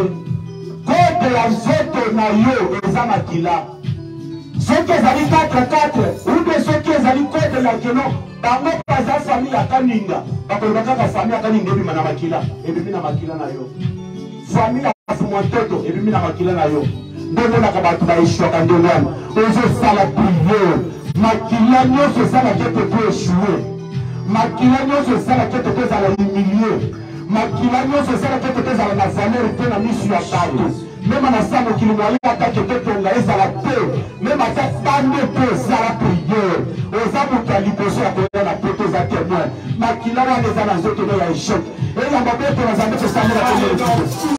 Code ya zoto na yo eza Makila. Soki ezali 4-4 ou bien soki ezali code ya keno. Bango paza famille ya kaninga. Bakoloba kaka famille ya kaninga ebima na Makila. Ebimi na Makila na yo. Famille ya fumontoto ebimi na Makila na yo. Ndenge na kabatu ba ishoka ndenge wana. Ozo sala prière. Makila nyonso sala kete po échouer. Makila nyonso sala kete po zala humilier. Makila nyonso sala kete po zala na valeur te na misu ya bato. Même na sa mokili mwali atake te tonga ezala te. Même ata bande te sala prière. Oza moto ya liboso ya koya na poto za témoin. Makila wana eza na nzoto ya échec. Eya mabeto na zambe tosamela te.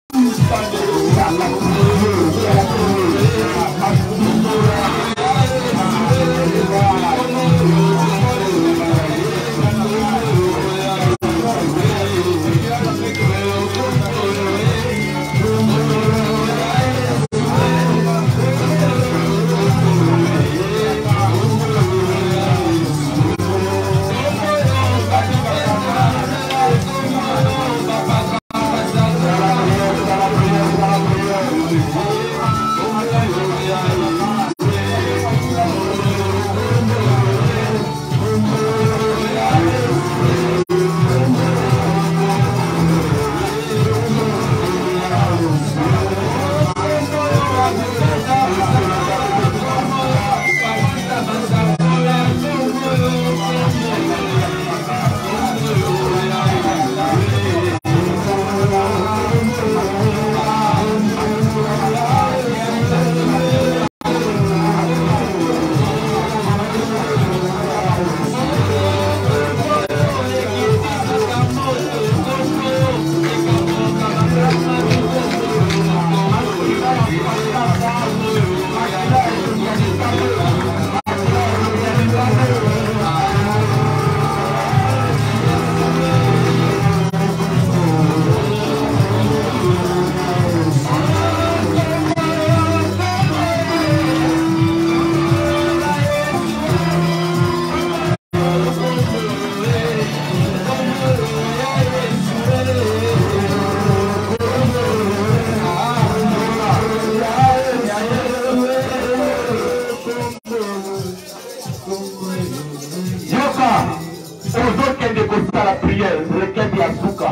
ozokende kosala priere requête ya suka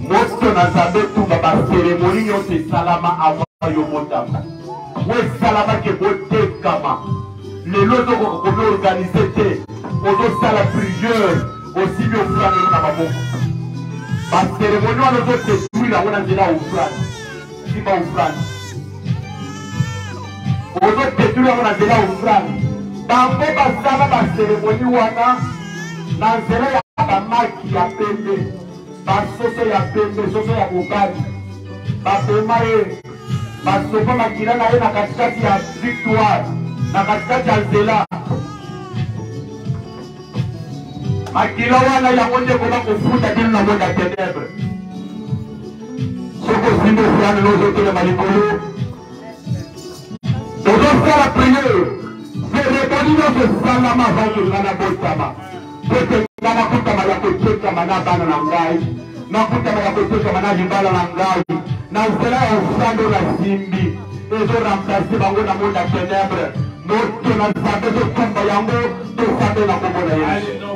moto na nzambe tumba baseremoni nyonso esalama avant yo botama o esalamaki botekama lelo ozokoka komi organize te ozosala priere osimbi ofrande na maboko baseremoni wana ozodetruire yango na nzela ya ofrande simba ofrande ozodetruire yango na nzela ya ofrande bango basala baseremoni wana na nzela ya bamaki ya pembe basoso ya pembe soso ya mobali bapema ye basopa makila na ye na katikati ya victoire na katikati ya nzela makila wana yango nde koma kofuta tino na monde ya ténèbre soko osimbi ofrande nozotelema likolo ozosala priere seremoni nyonso esalama avangenga na botama pote nga nakutama ya kotekama na bana na ngai nakutama ya kotekama na libala na ngai na nzela ya ofrande na simbi ezoremplace bango na monde ya ténèbre moto na nzambe ezotumba yango tosambe na kombo na yesu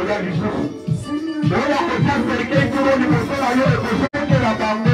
ya lisusu. Oya kotia serike ikuru ni kosola yo ekoseke la bango.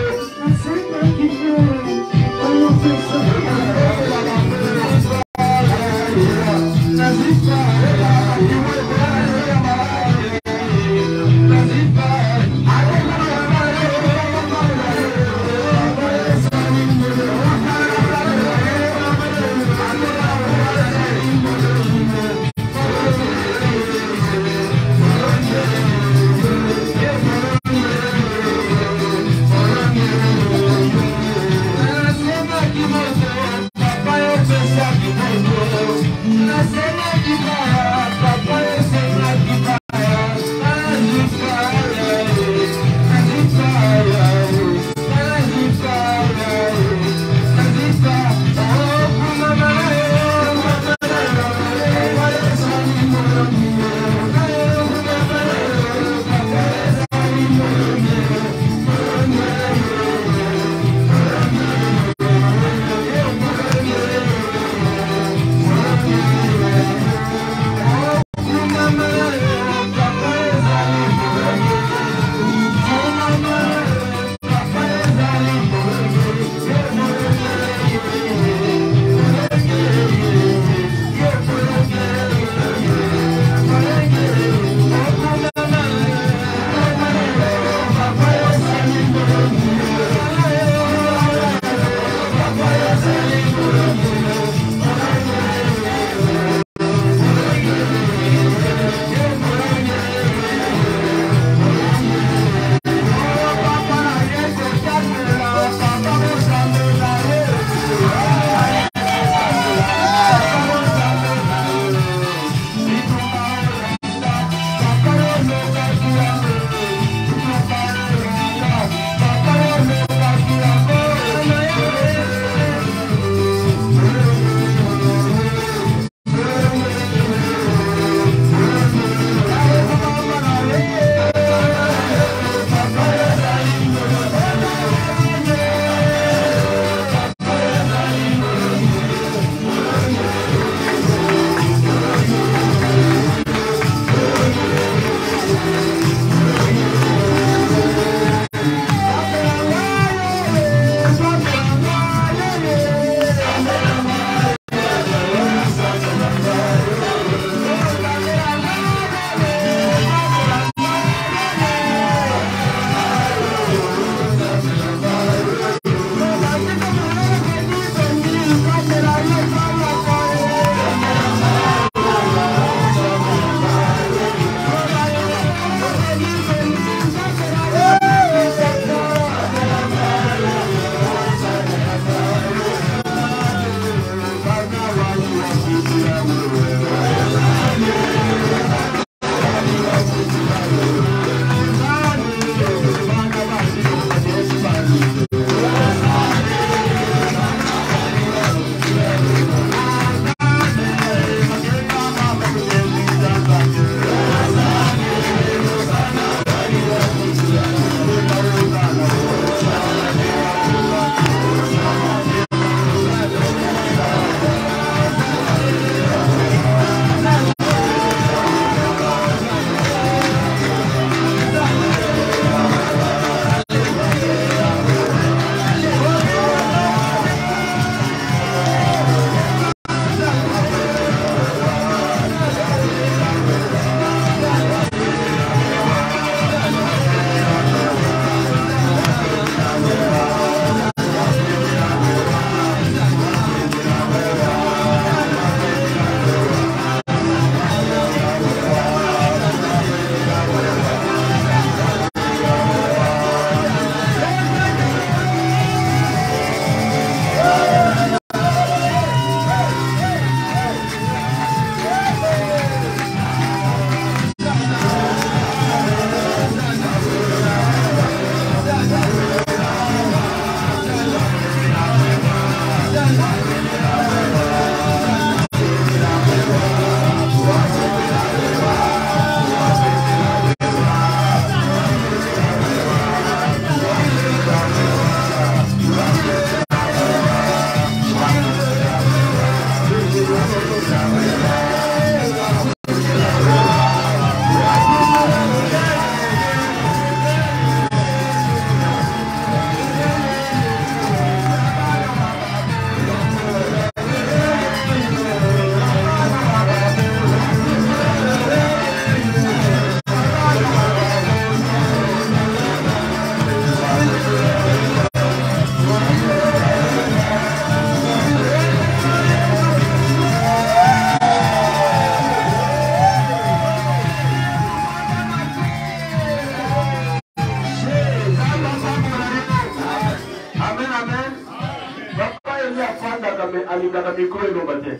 balingaka micro eloba te.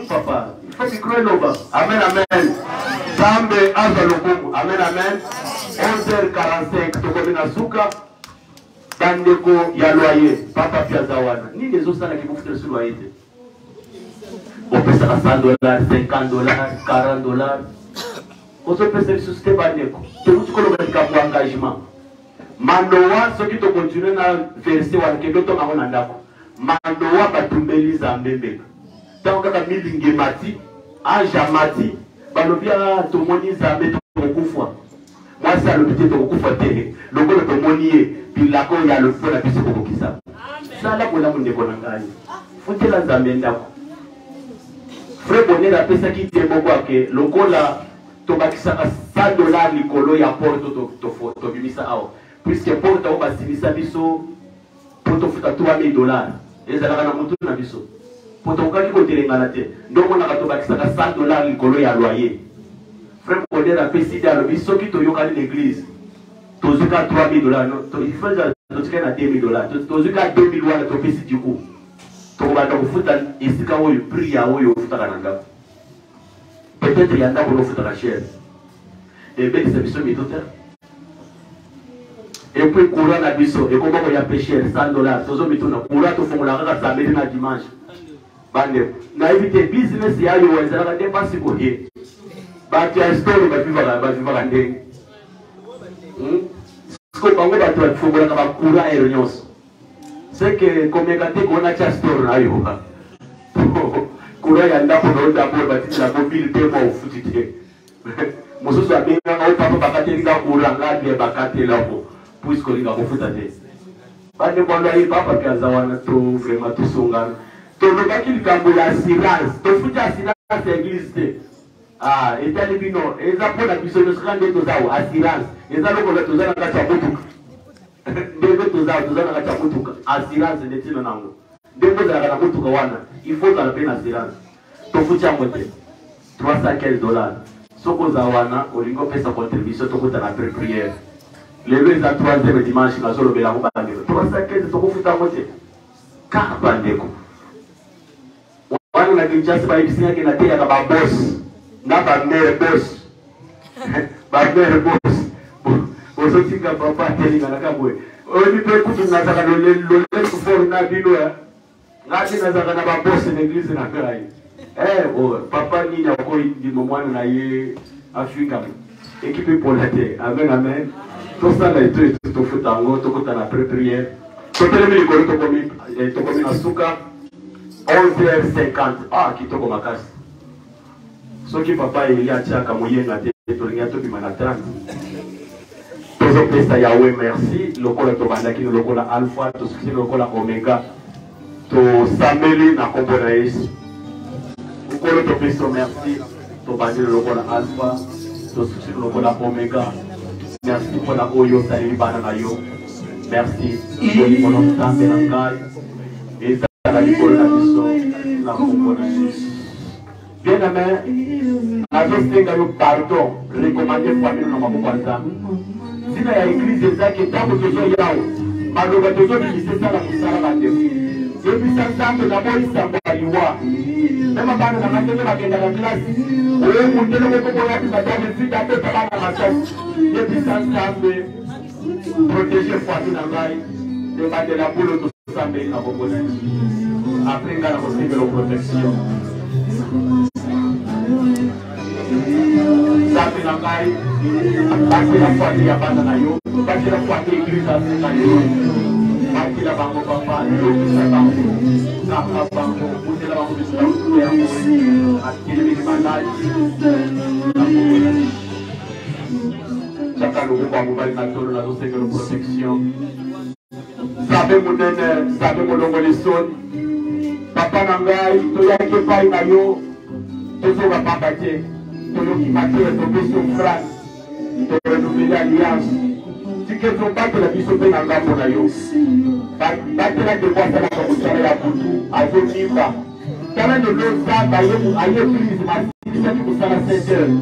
Papa, il faut micro eloba. Amen, amen. Sambe azwa lokumu. Amen, amen. 11h45 tokomi na suka. Bandeko ya loyer. Papa piaza wana. Nini ezosala ki bufutela su loyer te? Opesaka $100, $50, $40. Ozopesa biso te bandeko. Tokuti koloba likambo engagement. Mandoa soki to continue na verset wana ke doto ngako na ndako. Mandoa batumbeli zambembe. Tango kaka milinge mati, anja mati, balobia tomoni zambe tokufwa. Mwasi alobite tokufwa te. Lokolo tomoni ye bilako ya lopo na biso kokisa. Sala bola mondeko na ngai. Futela zambe ndako. Frère Bonner apesa ki tembo kwake lokola tobakisaka $100 likolo ya porto to bimisa awo. Puisque porte au basilisa biso poto futa $3000 ezalaka na mutu na biso poto okaki kotelengana te ndongo na bato bakisaka $100 likolo ya loyer. Frère Bonner apesi de alobi soki toyokani l'église tozuka $3000 il faut tozuka na $2000 tozuka $2000 wana topesi du coup tokobanda kofuta esika oyo prix ya oyo ofutaka na ndako peut-être ya ndako ofutaka cher ebekisa biso mitote. Et puis courant na biso et comment ya pécher $100 tozo mituna courant to fongola kaka samedi na dimanche bande na éviter business ya yo ezala ka dépense ko ye ba tu store ba vivre ndenge ko bango ba tu fongola ka courant et réunions c'est que comme gâté ko na cha store na yo courant ya ndako no ndako ba ti la mobile te mo futite mosusu abenga au papa bakate nga courant nga de bakate la ko puisque les gars vont foutre à tête. Pas de bon loyer, papa Piazawana, tout vraiment tout songan. Tout le gars qui lui a l'assurance, tout foutre assurance l'église. Ah, et t'as les binons, et ça pour la puissance de se rendre aux assurance. Et ça, le collègue, tout ça, n'a pas beaucoup. Dès tout ça, n'a pas beaucoup. Assurance, c'est des tirs en angle. Dès que vous avez la beaucoup, il faut la peine assurance. Tout foutre à côté. $315. Soko Zawana, au lingo fait sa contribution, tout à la prière. Les lever à 3e dimanche, il a solo de la roue. 315, c'est beaucoup à côté. Car bandeko. On a dit que pas ici qui n'a été à ma boss. N'a pas mère boss. Ma mère boss. Au sorti que papa télé dans la caboué. On lui peut écouter une nazara le lait fort na bino. N'a dit nazara na ma boss l'église na caille. Papa ni na ko di moment na ye Afrika. Équipe pour la terre. Amen amen. Tout ça là tout fait en gros, tout est en prière. Tout le monde est comme na suka 11h50. Ah, qui to comme casse. Ce qui papa il y a tchaka moyenga te to linga to bimana 30. Tout pesa Yahweh merci, lokola to bandaki lokola alpha, to succès lokola omega. To sameli na kombo na Yesu. Lokola to pesa merci, to bandaki lokola alpha, to succès lokola omega. Merci pour la oyo salut bananayo. Merci pour le nom de Nangai. Et ça la l'école la mission la compagnie. Bien aimé, avec ce pardon, recommandé famille na mabokanza. Sina ya église za ke tango tozo yao. Maloba tozo bilise sala musala bande. Yebi santambe na boyi samba liwa. Même bana na matete bakenda na classe. Oyo mundele ko ko yaki badame fita te bana na matete. Yebi santambe protéger famille na ngai. Demander la boule to sambe na bobona. Après ngala ko sibelo protection. Sambe na ngai. Baki la famille ya bana na yo. Baki la famille église na yo. Baki la bango papa yo sa bango. Kaka bango, mute la bango bisa ya mo. Akili mi manai. Chaka lo ko bango bali na tolo na do sengelo protection. Sabe munene, sabe molongo lesoni. Papa na ngai to yake pai na yo. Tozo ba papa te. To yo ki mater to biso France. To renouveler alliance. Tike to battre la biso pe na ngambo na yo. Battre la de quoi ça la commission ya butu azo nimba. Tala de l'autre ba yo aye prise ma sisa ki kusala 7 heures.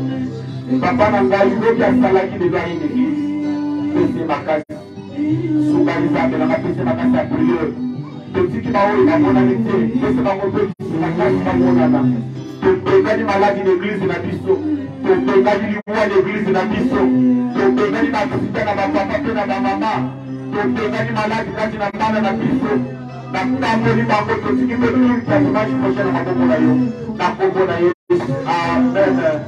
Papa na ngai yo ki asala ki de ba église. C'est ma case. Soubaliza de la mapese ma case à prière. totiki baoyo bamonani te pese bango mpe biso makasi bamonana topengani maladi na eglize na biso topengani libuwa na eglize na biso topengani bakosita na bapapa mpe na bamama topengani maladi kati na bana na biso natamoli bango totiki mpe kilita dimanche prochaine na maboko na yo na kombo na yesu amen.